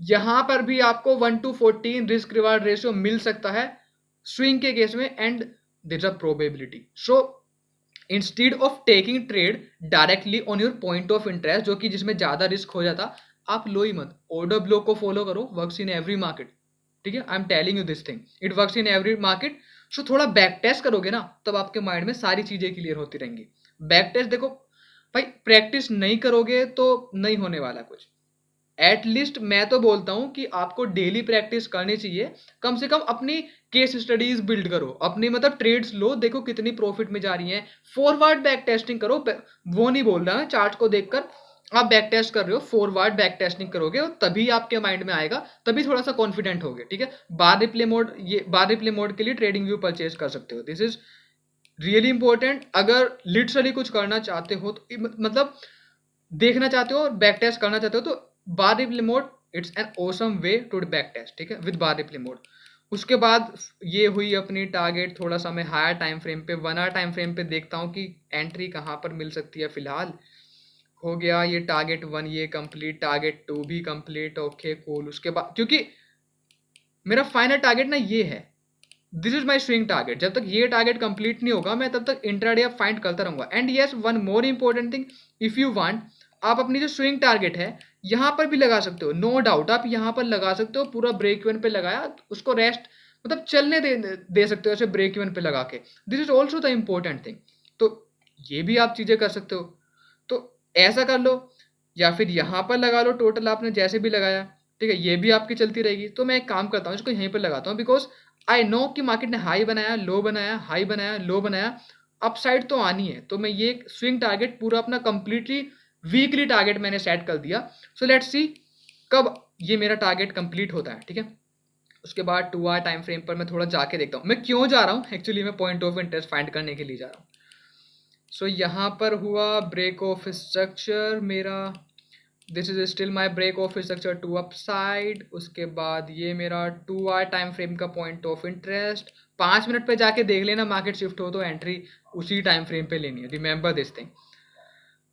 यहां पर भी आपको 1 to 14 रिस्क रिवार्ड रेशियो मिल सकता है स्विंग के केस में, and there a probability. So instead of taking trade directly on your point of interest, जो कि जिसमें ज्यादा रिस्क हो जाता, आप लो ही मत, ऑर्डर ब्लॉक को फॉलो करो, वर्क्स इन एवरी मार्केट, ठीक है। I am telling you this thing, it works in every market. So थोड़ा बैक टेस्ट करोगे ना, तब आपके माइंड में सारी चीजें क्लियर होती रहेंगी। बैक टेस्ट देखो भाई, प्रैक्टिस नहीं करोगे तो नहीं होने वाला कुछ। एटलीस्ट मैं तो बोलता हूं कि आपको डेली प्रैक्टिस करनी चाहिए, कम से कम अपनी केस स्टडीज बिल्ड करो, अपनी मतलब ट्रेड्स लो, देखो कितनी प्रॉफिट में जा रही हैं, फॉरवर्ड बैक टेस्टिंग करो। वो नहीं बोल रहा है चार्ट को देखकर आप बैक टेस्ट कर रहे हो, फॉरवर्ड बैक टेस्टिंग करोगे और तभी आपके माइंड में आएगा, तभी थोड़ा सा कॉन्फिडेंट होगे, ठीक है। बार रिप्ले मोड, ये बार रिप्ले मोड के लिए ट्रेडिंग व्यू परचेज कर सकते हो, दिस इज रियली इंपॉर्टेंट। अगर लिटरली कुछ करना चाहते हो तो मतलब देखना चाहते हो और बैक टेस्ट करना चाहते हो, तो bar replay mode it's an awesome way to back test, ठीक है, विद बार रिप्ले मोड। उसके बाद ये हुई अपनी टारगेट, थोड़ा सा मैं हायर टाइम फ्रेम पे 1 आवर टाइम फ्रेम पे देखता हूँ कि एंट्री कहाँ पर मिल सकती है। फिलहाल हो गया ये टारगेट 1 ये कंप्लीट, टारगेट 2 भी कंप्लीट, ओके कूल। उसके बाद क्योंकि मेरा फाइनल टारगेट ना ये है, this is my swing target, जब तक ये टारगेट कंप्लीट नहीं होगा मैं तब तक इंट्राडे फाइंड करता रहूंगा। And yes one more important thing, if you want, आप अपनी जो स्विंग टारगेट है यहाँ पर भी लगा सकते हो, नो डाउट आप यहाँ पर लगा सकते हो, पूरा ब्रेक इवन पे लगाया, उसको रेस्ट मतलब चलने दे सकते हो ऐसे ब्रेक इवन पे लगा के, this is also the important thing. तो ये भी आप चीजें कर सकते हो, तो ऐसा कर लो। या फिर यहाँ पर लगा लो, टोटल आपने जैसे भी लगाया, ठीक है, ये भी आपकी चलती रहेगी। तो मैं एक काम करता हूँ, इसको यहीं पर लगाता हूँ, बिकॉज आई नो कि मार्केट ने हाई बनाया, लो बनाया, हाई बनाया, लो बनाया, अपसाइड तो आनी है। तो मैं ये स्विंग टारगेट पूरा अपना कंप्लीटली वीकली टारगेट मैंने सेट कर दिया। सो लेट्स सी कब ये मेरा टारगेट कंप्लीट होता है, ठीक है। उसके बाद 2 आवर टाइम फ्रेम पर मैं थोड़ा जाके देखता हूँ। मैं क्यों जा रहा हूँ, एक्चुअली मैं पॉइंट ऑफ इंटरेस्ट फाइंड करने के लिए जा रहा हूँ। सो यहाँ पर हुआ ब्रेक ऑफ स्ट्रक्चर मेरा, this is still my break of structure to upside. उसके बाद ये मेरा 2 आवर टाइम फ्रेम का पॉइंट ऑफ इंटरेस्ट। 5 मिनट पे जाके देख लेना, मार्केट शिफ्ट हो तो एंट्री उसी टाइम फ्रेम पे लेनी है, रिमेंबर दिस थिंग।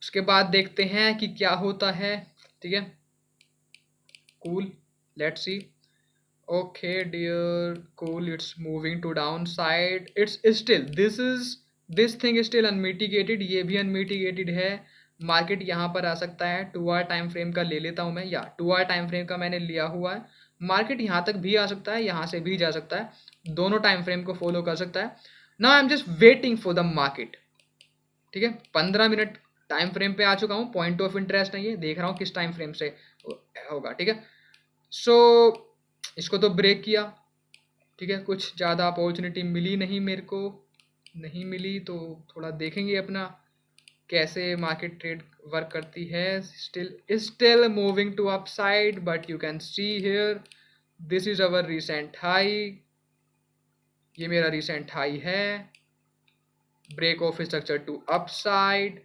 उसके बाद देखते हैं कि क्या होता है, ठीक है। Cool, let's see. Okay, dear, cool. It's moving to downside. It's still, this thing is still unmitigated. ये भी unmitigated है। मार्केट यहाँ पर आ सकता है। 2 आवर टाइम फ्रेम का ले लेता हूँ मैं, या 2 आवर टाइम फ्रेम का मैंने लिया हुआ है। मार्केट यहाँ तक भी आ सकता है, यहाँ से भी जा सकता है, दोनों टाइम फ्रेम को फॉलो कर सकता है। Now I am just waiting for the market, ठीक है। 15 मिनट टाइम फ्रेम पे आ चुका हूँ, पॉइंट ऑफ इंटरेस्ट नहीं है, देख रहा हूँ किस टाइम फ्रेम से होगा, ठीक है। सो इसको तो ब्रेक किया, ठीक है। कुछ ज़्यादा अपॉर्चुनिटी मिली नहीं मेरे को, नहीं मिली, तो थोड़ा देखेंगे अपना कैसे मार्केट ट्रेड वर्क करती है। Still moving to upside, but you can see here this is our recent high. ये मेरा रिसेंट हाई है, break of structure to upside.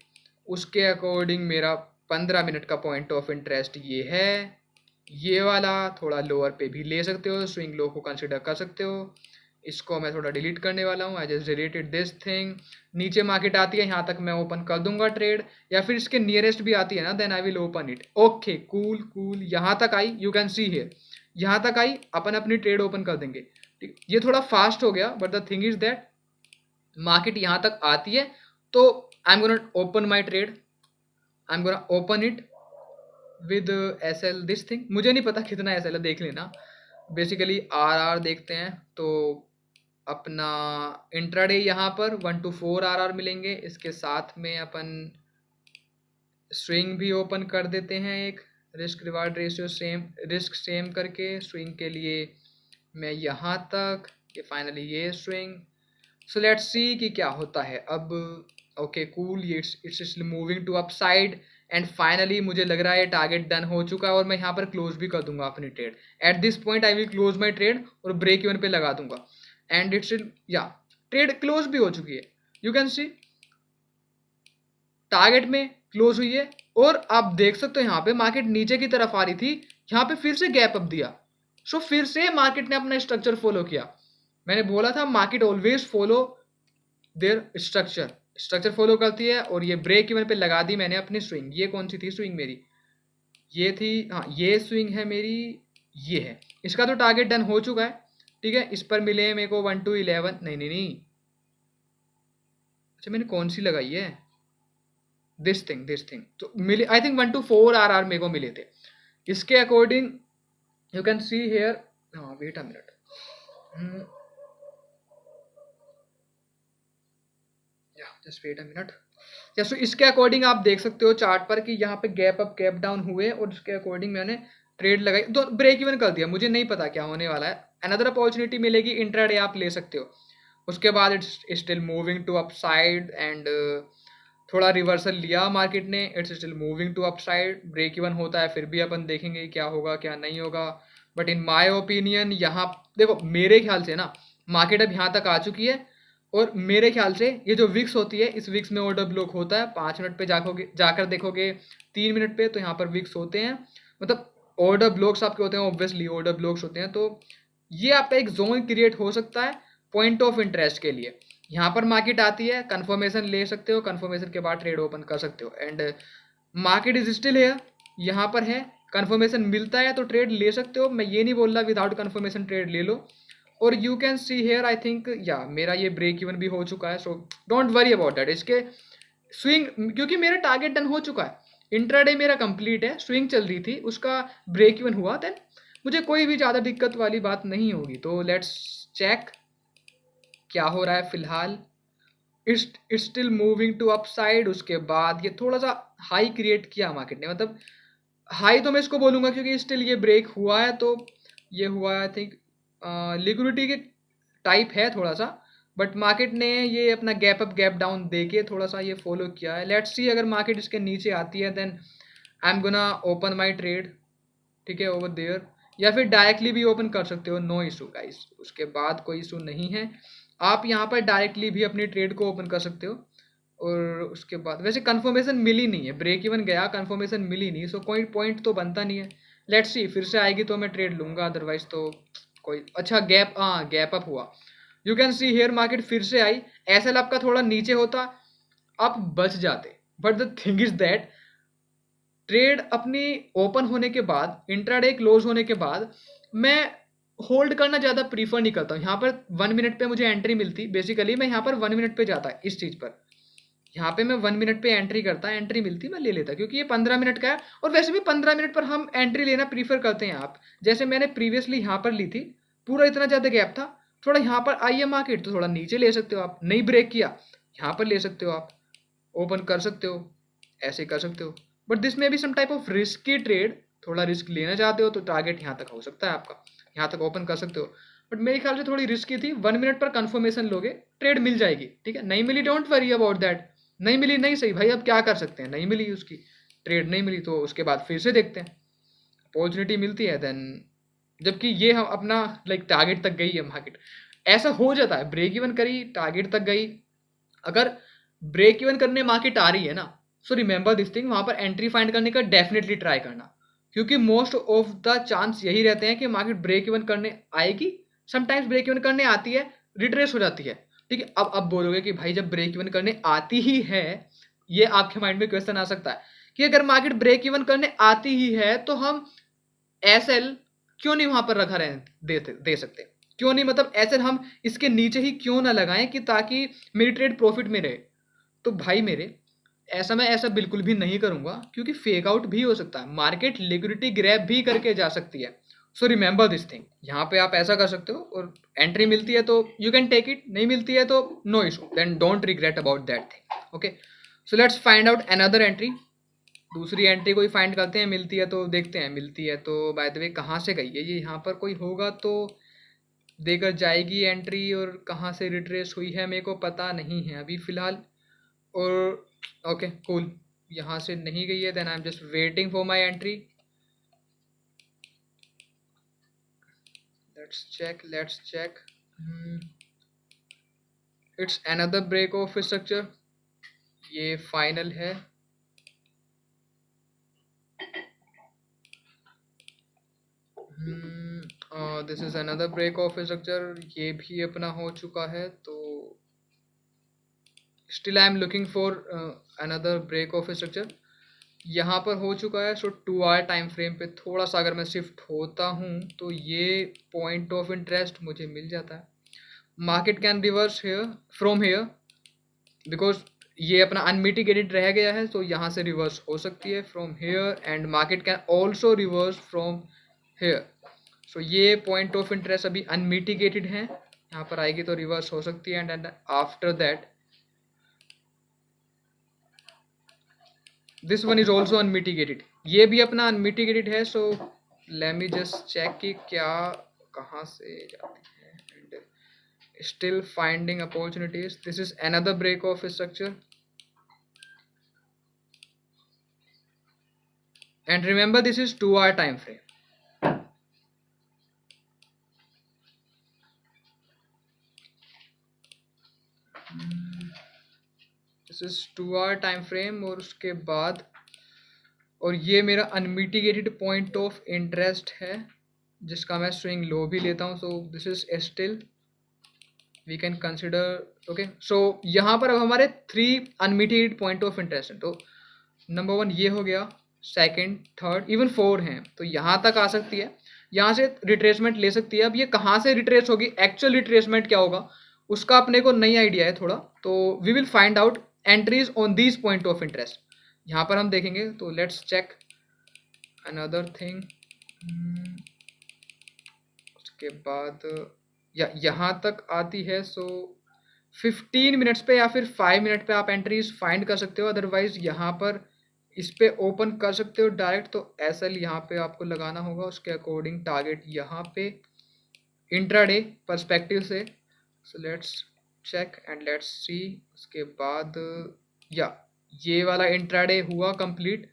उसके अकॉर्डिंग मेरा 15 मिनट का पॉइंट ऑफ इंटरेस्ट ये है, ये वाला। थोड़ा लोअर पे भी ले सकते हो, स्विंग लो को कंसिडर कर सकते हो। इसको मैं थोड़ा डिलीट करने वाला हूँ, I just deleted this thing. नीचे मार्केट आती है, यहाँ तक मैं ओपन कर दूंगा ट्रेड, या फिर इसके नियरेस्ट भी आती है ना, then I will open it. Okay, cool cool, यहाँ तक आई, यू कैन सी हियर, यहाँ तक आई, अपन अपनी ट्रेड ओपन कर देंगे, ठीक। ये थोड़ा फास्ट हो गया, but the thing is that market यहाँ तक आती है तो आई am gonna open my trade, I am gonna open it with SL this thing. मुझे नहीं पता कितना SL है, देख लेना। बेसिकली RR देखते हैं तो अपना इंट्राडे यहाँ पर 1 to 4 RR मिलेंगे। इसके साथ में अपन स्विंग भी ओपन कर देते हैं, एक risk reward ratio same, risk same करके स्विंग के लिए मैं यहाँ तक, ये फाइनली ये स्विंग। सो लेट्स सी कि क्या होता है अब। ओके कूल, ये it's moving to upside and finally मुझे लग रहा है टारगेट डन हो चुका है, और मैं यहाँ पर क्लोज भी कर दूंगा अपनी trade. At this point I will close my trade और ब्रेक इवन पे लगा दूंगा, एंड इट्स या ट्रेड क्लोज भी हो चुकी है, यू कैन सी टारगेट में क्लोज हुई है। और आप देख सकते हो यहाँ पे मार्केट नीचे की तरफ आ रही थी, यहाँ पे फिर से गैप अप दिया। सो फिर से मार्केट ने अपना स्ट्रक्चर फॉलो किया। मैंने बोला था market always follow their structure, structure follow करती है। और ये ब्रेक इवन पे लगा दी मैंने अपनी स्विंग। ये कौन सी थी स्विंग मेरी, ये थी, हाँ ये स्विंग है मेरी, ये है। इसका तो टारगेट डन हो चुका है, ठीक है। इस पर मिले मेरे को 1 to 11, नहीं नहीं नहीं, अच्छा मैंने कौन सी लगाई है, दिस थिंग तो मिले, आई थिंक 1 to 4 RR मेरे को मिले थे। इसके according you can see here, हाँ wait a minute, just wait a minute. या सो इसके अकॉर्डिंग आप देख सकते हो चार्ट पर कि यहाँ पे गैप अप गैप डाउन हुए, और उसके अकॉर्डिंग मैंने ट्रेड लगाई तो ब्रेक इवन कर दिया। मुझे नहीं पता क्या होने वाला है, अनदर अपॉर्चुनिटी मिलेगी, इंट्राडे आप ले सकते हो। उसके बाद it's still moving to upside and थोड़ा रिवर्सल लिया मार्केट ने, it's still moving to upside. Break even होता है फिर भी अपन देखेंगे क्या होगा क्या नहीं होगा। बट इन माय ओपिनियन यहाँ देखो, मेरे ख्याल से ना मार्केट अब यहाँ तक आ चुकी है, और मेरे ख्याल से ये जो विक्स होती है, इस विक्स में ऑर्डर ब्लॉक होता है। 5 मिनट पे जाकर देखोगे, 3 मिनट पे, तो यहाँ पर विक्स होते हैं, मतलब ऑर्डर ब्लॉक्स आपके होते हैं, ऑब्वियसली ऑर्डर ब्लॉक्स होते हैं। तो ये आपका एक जोन क्रिएट हो सकता है पॉइंट ऑफ इंटरेस्ट के लिए। यहाँ पर मार्केट आती है, कंफर्मेशन ले सकते हो, कंफर्मेशन के बाद ट्रेड ओपन कर सकते हो, एंड मार्केट इज स्टिल है, यहाँ पर है, कंफर्मेशन मिलता है तो ट्रेड ले सकते हो। मैं ये नहीं बोल रहा विदाउट कंफर्मेशन ट्रेड ले लो। और you can see here, I think या मेरा ये ब्रेक इवन भी हो चुका है, so don't worry about that. इसके स्विंग, क्योंकि मेरा टारगेट डन हो चुका है, इंट्राडे मेरा कंप्लीट है, स्विंग चल रही थी, उसका ब्रेक इवन हुआ, देन मुझे कोई भी ज़्यादा दिक्कत वाली बात नहीं होगी। तो लेट्स चेक क्या हो रहा है फिलहाल। It's still moving to upside. उसके बाद ये थोड़ा सा हाई क्रिएट किया मार्केट ने, मतलब हाई तो मैं इसको बोलूंगा क्योंकि स्टिल ये ब्रेक हुआ है, तो ये हुआ आई थिंक लिक्विडिटी के टाइप है थोड़ा सा, बट मार्केट ने ये अपना गैप अप गैप डाउन देके थोड़ा सा ये फॉलो किया है। लेट्स सी अगर मार्केट इसके नीचे आती है then I am gonna open my trade, ठीक है, ओवर देयर, या फिर डायरेक्टली भी ओपन कर सकते हो, नो इशू गाइस, उसके बाद कोई इशू नहीं है। आप यहाँ पर डायरेक्टली भी अपनी ट्रेड को ओपन कर सकते हो। और उसके बाद वैसे कंफर्मेशन मिली नहीं है, ब्रेक इवन गया, कंफर्मेशन मिली नहीं, सो कोई पॉइंट तो बनता नहीं है। लेट्स सी फिर से आएगी तो मैं ट्रेड लूंगा, अदरवाइज तो कोई अच्छा गैप, हाँ गैप अप हुआ, you can see here market फिर से आई। एसएल आपका थोड़ा नीचे होता, आप बच जाते, but the thing is that trade अपनी ओपन होने के बाद, इंट्राडे क्लोज होने के बाद, मैं होल्ड करना ज़्यादा प्रीफर नहीं करता हूँ। यहाँ पर 1 मिनट पे मुझे एंट्री मिलती, बेसिकली मैं यहाँ पर 1 मिनट पे जाता इस चीज़ पर, यहाँ पे मैं 1 मिनट पे एंट्री करता, एंट्री मिलती मैं ले लेता, क्योंकि ये 15 मिनट का है, और वैसे भी 15 मिनट पर हम एंट्री लेना प्रीफर करते हैं। आप जैसे मैंने प्रीवियसली यहाँ पर ली थी, पूरा इतना ज़्यादा गैप था, थोड़ा यहाँ पर आई है मार्केट तो थोड़ा नीचे ले सकते हो आप, नहीं ब्रेक किया यहाँ पर ले सकते हो आप, ओपन कर सकते हो, ऐसे कर सकते हो, बट दिस में भी some type of risky trade, थोड़ा रिस्क लेना चाहते हो तो टारगेट यहाँ तक हो सकता है आपका, यहाँ तक ओपन कर सकते हो, बट मेरे ख्याल से थोड़ी रिस्की थी। 1 मिनट पर कंफर्मेशन लोगे ट्रेड मिल जाएगी, ठीक है, नहीं मिली डोंट वरी अबाउट दैट, नहीं मिली नहीं सही भाई, अब क्या कर सकते हैं, नहीं मिली उसकी ट्रेड नहीं मिली तो उसके बाद फिर से देखते हैं, अपॉर्चुनिटी मिलती है देन, जबकि ये हम अपना लाइक टारगेट तक गई है मार्केट, ऐसा हो जाता है, ब्रेक इवन करी टारगेट तक गई, अगर ब्रेक इवन करने मार्केट आ रही है ना, सो रिमेंबर दिस थिंग, वहां पर एंट्री फाइंड करने का डेफिनेटली ट्राई करना, क्योंकि मोस्ट ऑफ द चांस यही रहते हैं कि मार्केट ब्रेक इवन करने आएगी, समटाइम्स ब्रेक इवन करने आती है, रिट्रेस हो जाती है, ठीक है। अब बोलोगे कि भाई जब ब्रेक इवन करने आती ही है, ये आपके माइंड में क्वेश्चन आ सकता है कि अगर मार्केट ब्रेक इवन करने आती ही है तो हम एसएल क्यों नहीं वहां पर रखा रहे दे सकते, क्यों नहीं, मतलब एसएल हम इसके नीचे ही क्यों ना लगाएं कि ताकि मेरी ट्रेड प्रॉफिट में रहे। तो भाई मेरे, ऐसा मैं ऐसा बिल्कुल भी नहीं करूंगा, क्योंकि फेक आउट भी हो सकता है, मार्केट लिक्विडिटी ग्रैब भी करके जा सकती है, सो रिमेंबर दिस थिंग, यहाँ पे आप ऐसा कर सकते हो, और एंट्री मिलती है तो यू कैन टेक इट, नहीं मिलती है तो no issue, then don't regret about that thing, okay. So let's find out another entry, दूसरी एंट्री कोई फाइंड करते हैं, मिलती है तो देखते हैं, मिलती है तो बाय द वे कहाँ से गई है ये, यहाँ पर कोई होगा तो देकर जाएगी एंट्री, और कहाँ से रिट्रेस हुई है मेरे को पता नहीं है अभी फिलहाल, और ओके कूल, यहाँ से नहीं गई है, then I am just waiting for my entry, let's check, it's another break of structure, ये फाइनल है, this is another break of structure, ये भी अपना हो चुका है, तो still I am looking for another break of structure, यहाँ पर हो चुका है। सो 2 आवर टाइम फ्रेम पे थोड़ा सा अगर मैं शिफ्ट होता हूँ तो ये पॉइंट ऑफ इंटरेस्ट मुझे मिल जाता है, market can reverse here from here, because ये अपना अनमिटिगेटेड रह गया है, तो यहाँ से रिवर्स हो सकती है from here, and market can also reverse from here, so ये पॉइंट ऑफ इंटरेस्ट अभी अनमिटिगेटेड है, यहाँ पर आएगी तो रिवर्स हो सकती है, and after that this one is also unmitigated, ये भी अपना अनमिटिगेटेड है, so let me just check कि क्या कहाँ से जाती है, and still finding opportunities, this is another break of structure, and remember this is 2 hour time frame, this is 2 hour time frame, और उसके बाद, और ये मेरा अनमिटिगेटेड पॉइंट ऑफ इंटरेस्ट है जिसका मैं स्विंग लो भी लेता हूँ, so this is still we can consider, okay. So यहाँ पर अब हमारे 3 अनमिटिगेटेड पॉइंट ऑफ इंटरेस्ट हैं, तो नंबर 1 ये हो गया, सेकंड, थर्ड, इवन 4 हैं, तो यहाँ तक आ सकती है, यहाँ से रिट्रेसमेंट ले सकती है। अब ये कहाँ से रिट्रेस होगी, एक्चुअल रिट्रेसमेंट क्या होगा उसका अपने को नई आइडिया है थोड़ा, तो we will find out entries on these point of interest, यहाँ पर हम देखेंगे, तो लेट्स चेक अनदर थिंग, उसके बाद या यहाँ तक आती है, सो 15 मिनट्स पे या फिर 5 मिनट पे आप एंट्रीज फाइंड कर सकते हो। अदरवाइज यहाँ पर इस पे ओपन कर सकते हो डायरेक्ट। तो एस एल यहाँ पे आपको लगाना होगा, उसके अकॉर्डिंग टारगेट यहाँ पे इंट्राडे पर्सपेक्टिव से। So let's check and let's see. उसके बाद या ये वाला इंट्राडे हुआ कंप्लीट।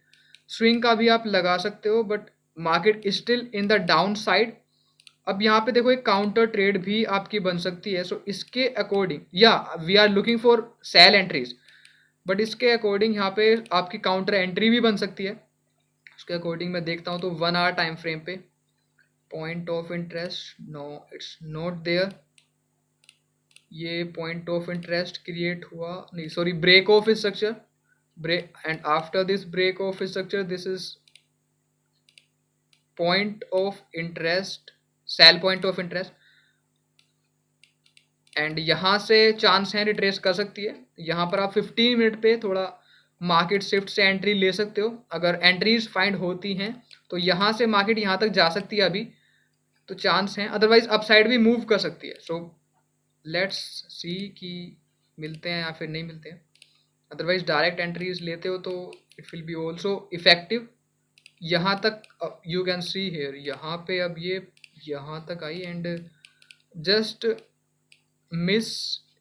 स्विंग का भी आप लगा सकते हो but market still in the down side. अब यहाँ पे देखो एक काउंटर ट्रेड भी आपकी बन सकती है। सो इसके अकॉर्डिंग या we are looking for sell entries, but इसके अकॉर्डिंग यहाँ पे आपकी काउंटर एंट्री भी बन सकती है। उसके अकॉर्डिंग मैं देखता हूँ तो 1 आवर टाइम फ्रेम पे point of interest, no it's not there. ये पॉइंट ऑफ इंटरेस्ट क्रिएट हुआ नहीं, sorry, break of structure, break, and after this break of structure this is point of interest, sell point of interest. And यहाँ से chance है retrace कर सकती है। यहाँ पर आप 15 मिनट पे थोड़ा मार्केट शिफ्ट से एंट्री ले सकते हो। अगर एंट्रीज फाइंड होती हैं तो यहाँ से मार्केट यहाँ तक जा सकती है अभी, तो चांस है। अदरवाइज अपसाइड भी मूव कर सकती है। सो लेट्स सी कि मिलते हैं या फिर नहीं मिलते हैं। अदरवाइज डायरेक्ट एंट्रीज लेते हो तो it will B also effective. यहाँ तक यू कैन सी हेयर, यहाँ पे अब ये यहाँ तक आई and just miss,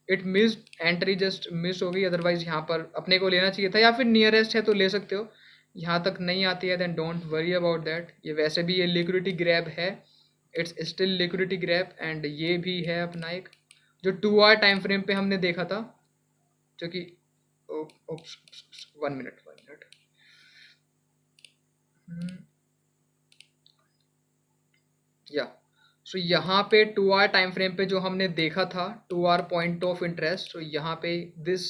it miss, entry just miss हो गई। अदरवाइज यहाँ पर अपने को लेना चाहिए था, या फिर नियरेस्ट है तो ले सकते हो। यहाँ तक नहीं आती है then don't worry about that. ये वैसे भी ये लिक्विडिटी ग्रैब है, it's still liquidity grab. And ये भी है अपना एक जो 2 आवर टाइम फ्रेम पे हमने देखा था, जो कि 1 मिनट या सो यहाँ पे 2 आवर टाइम फ्रेम पे जो हमने देखा था 2 आवर पॉइंट ऑफ इंटरेस्ट, तो यहाँ पे this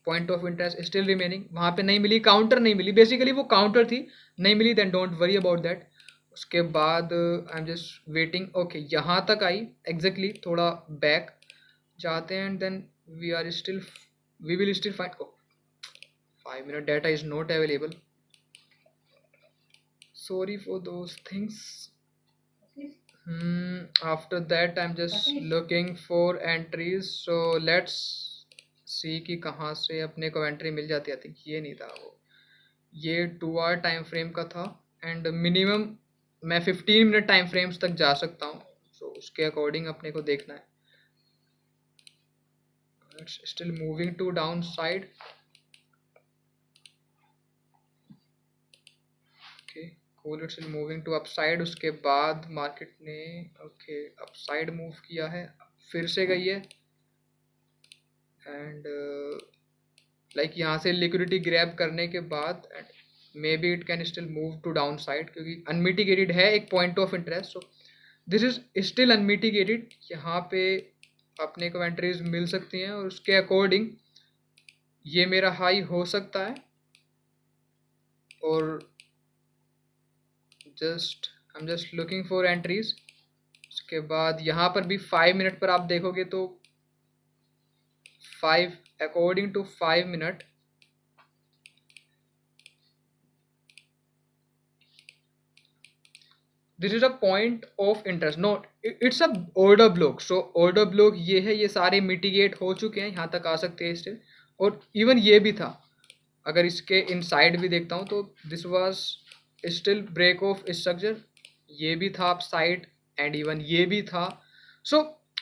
point of interest still remaining. वहाँ पे नहीं मिली, काउंटर नहीं मिली, बेसिकली वो काउंटर थी, नहीं मिली, then don't worry about that. उसके बाद I am just waiting. Okay, यहाँ तक आई एग्जैक्टली, थोड़ा बैक जाते हैं and then we are still, we will still find. 5 minute data is not available, sorry for those things. After that I'm just looking for entries, so let's see कि कहाँ से अपने को एंट्री मिल जाती है। ये नहीं था वो, ये 2 आवर टाइम फ्रेम का था एंड मिनिमम मैं 15 मिनट टाइम फ्रेम्स तक जा सकता हूँ। सो उसके अकॉर्डिंग अपने को देखना है। It's still moving to down side. Cool, it's moving to upside. उसके बाद मार्केट ने ओके अपसाइड मूव किया है, फिर से गई है एंड लाइक यहाँ से लिक्विडिटी ग्रैब करने के बाद and maybe it can still move to down side, क्योंकि अनमिटिगेटेड है एक point of interest. So this is still unmitigated. यहाँ पे अपने को एंट्रीज मिल सकती हैं और उसके अकॉर्डिंग ये मेरा हाई हो सकता है। और आई am just looking for entries. उसके बाद यहाँ पर भी 5 मिनट पर आप देखोगे तो 5 according to 5 minute this is a point of interest, note it's a order block. So order block ये है, ये सारे मिटिगेट हो चुके हैं, यहाँ तक आ सकते हैं स्टिल। और इवन ये भी था, अगर इसके इनसाइड भी देखता हूँ तो this was still break of structure, ये भी था अपसाइड एंड इवन ये भी था। So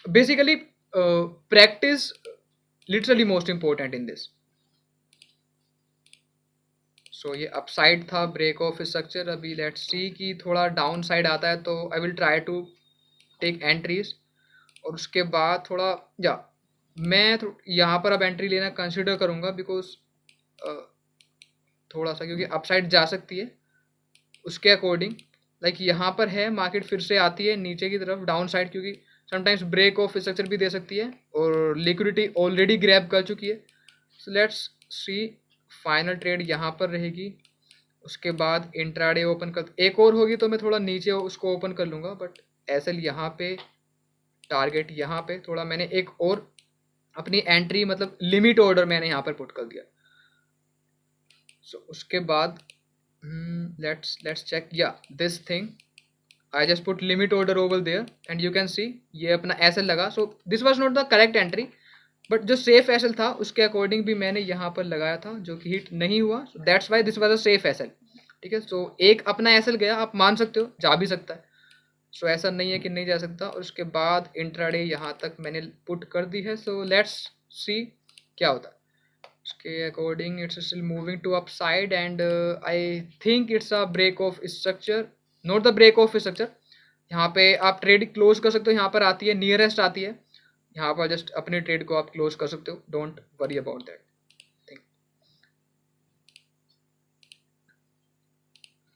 basically practice literally most important in this. So ये अपसाइड था, ब्रेक ऑफ स्ट्रक्चर। अभी लेट्स सी कि थोड़ा डाउन साइड आता है तो I will try to take entries. और उसके बाद थोड़ा या मैं यहाँ पर अब एंट्री लेना कंसिडर करूँगा, बिकॉज थोड़ा सा क्योंकि अपसाइड जा सकती है उसके अकॉर्डिंग। लाइक यहाँ पर है, मार्केट फिर से आती है नीचे की तरफ डाउन साइड, क्योंकि समटाइम्स ब्रेक ऑफ स्ट्रक्चर भी दे सकती है और लिक्विडिटी ऑलरेडी ग्रैब कर चुकी है। So let's see, final trade यहाँ पर रहेगी। उसके बाद इंट्राडे ओपन कर, एक और होगी तो मैं थोड़ा नीचे उसको ओपन कर लूँगा, बट एसएल यहाँ पे, टारगेट यहाँ पे, थोड़ा मैंने एक और अपनी एंट्री मतलब लिमिट ऑर्डर मैंने यहाँ पर पुट कर दिया। सो उसके बाद let's check, yeah, this thing I just put limit order over there and you can see ये अपना ऐसे लगा। so this was not the correct entry, but जो सेफ एसएल था उसके अकॉर्डिंग भी मैंने यहाँ पर लगाया था जो कि हिट नहीं हुआ, that's why this was a safe SL. ठीक है, सो एक अपना एसएल गया, आप मान सकते हो जा भी सकता है, सो ऐसा नहीं है कि नहीं जा सकता। और उसके बाद इंट्राडे यहाँ तक मैंने पुट कर दी है, सो लेट्स सी क्या होता है। उसके according it's still moving to up side and I think it's a break of structure, not the break of structure. यहाँ पे आप ट्रेड क्लोज कर सकते हो, यहाँ पर आती है नियरेस्ट आती है, यहाँ पर जस्ट अपने ट्रेड को आप क्लोज कर सकते हो, don't worry about that thing.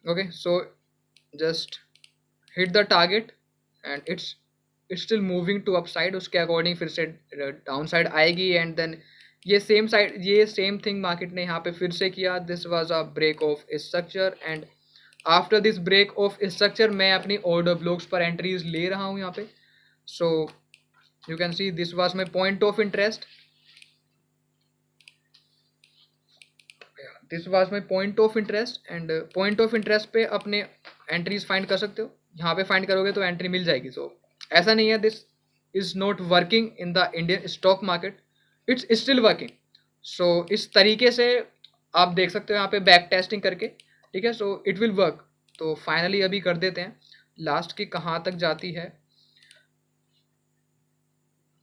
Okay, so just hit the target and it's still moving to up side. उसके अकॉर्डिंग फिर से डाउन साइड आएगी एंड देन ये सेम साइड, ये सेम थिंग मार्केट ने यहाँ पे फिर से किया। This was a break of structure and after this break of structure मैं अपनी ऑर्डर ब्लॉक्स पर एंट्रीज ले रहा हूँ यहाँ पे। सो you can see this was my point of interest, this was my point of interest and point of interest पे अपने एंट्रीज फाइंड कर सकते हो, यहाँ पे फाइंड करोगे तो एंट्री मिल जाएगी। सो ऐसा नहीं है this is not working in the Indian stock market, it's still working. So इस तरीके से आप देख सकते हो यहाँ पे बैक टेस्टिंग करके, ठीक है, सो इट विल वर्क। तो फाइनली अभी कर देते हैं लास्ट की कहाँ तक जाती है।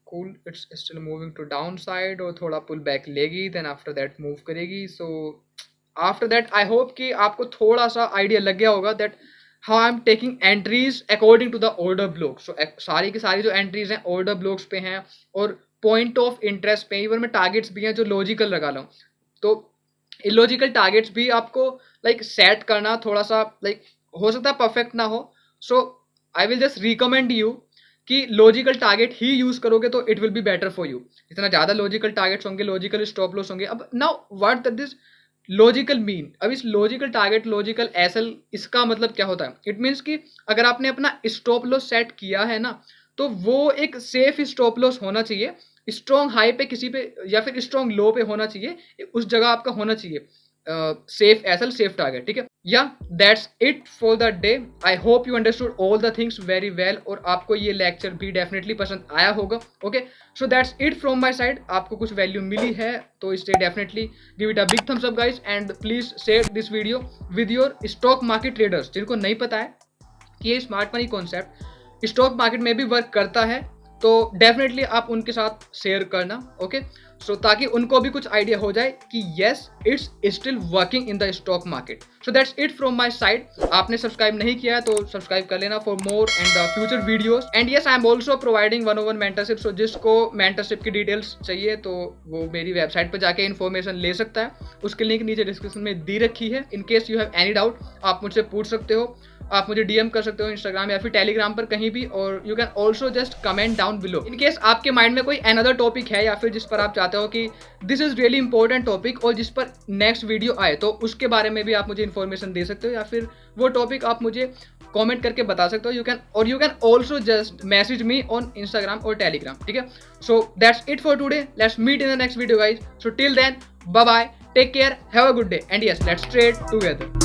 Cool, it's still moving to down side और थोड़ा पुल बैक लेगी, देन आफ्टर दैट मूव करेगी। So after that I hope कि आपको थोड़ा सा आइडिया लग गया होगा that how I am taking entries according to the order block. So सारी की सारी जो एंट्रीज हैं ऑर्डर ब्लॉक्स पे हैं और पॉइंट ऑफ इंटरेस्ट पे, इवन में टारगेट्स भी हैं जो लॉजिकल लगा रहा हूँ। तो इलॉजिकल टारगेट्स भी आपको लाइक सेट करना थोड़ा सा लाइक हो सकता है परफेक्ट ना हो। So I will just recommend you कि लॉजिकल टारगेट ही यूज करोगे तो it will be better for you. इतना ज़्यादा लॉजिकल टारगेट्स होंगे, लॉजिकल स्टॉप लॉस होंगे। अब now what this logical mean, अब इस लॉजिकल टारगेट लॉजिकल एसएल इसका मतलब क्या होता है? इट मीन्स कि अगर आपने अपना स्टॉप लॉस सेट किया है ना तो वो एक सेफ स्टॉप लॉस होना चाहिए, स्ट्रॉन्ग हाई पे किसी पे या फिर स्ट्रॉन्ग लो पे होना चाहिए, उस जगह आपका होना चाहिए सेफ एसएल सेफ टारगेट। ठीक है, या that's it for the day. I hope you understood all the things very well और आपको ये लेक्चर भी डेफिनेटली पसंद आया होगा। Okay, so that's it from my side. आपको कुछ वैल्यू मिली है तो इससे definitely give it a big thumbs up guys and please share this video with your stock market traders जिनको नहीं पता है कि ये smart money concept stock market में भी वर्क करता है, तो डेफिनेटली आप उनके साथ शेयर करना। ओके, सो ताकि उनको भी कुछ आइडिया हो जाए कि yes it's still working in the stock market. So that's it from my side. आपने सब्सक्राइब नहीं किया है तो सब्सक्राइब कर लेना for more and the future videos. And yes I am also providing 1-on-1 mentorship. So जिसको mentorship की details चाहिए तो वो मेरी वेबसाइट पर जाके इन्फॉर्मेशन ले सकता है, उसकी लिंक नीचे डिस्क्रिप्शन में दी रखी है। In case you have any doubt आप मुझसे पूछ सकते हो, आप मुझे डीएम कर सकते हो इंस्टाग्राम या फिर टेलीग्राम पर कहीं भी, और you can also just comment down below. In case आपके माइंड में कोई अनदर टॉपिक है या फिर जिस पर आप चाहते हो कि this is really important topic और जिस पर नेक्स्ट वीडियो आए, तो उसके बारे में भी आप मुझे इन्फॉर्मेशन दे सकते हो या फिर वो टॉपिक आप मुझे कमेंट करके बता सकते हो। You can also just message me on Instagram और टेलीग्राम। ठीक है, so that's it for today, let's meet in the next video guys. So till then bye bye, take care, have a good day and yes let's trade together.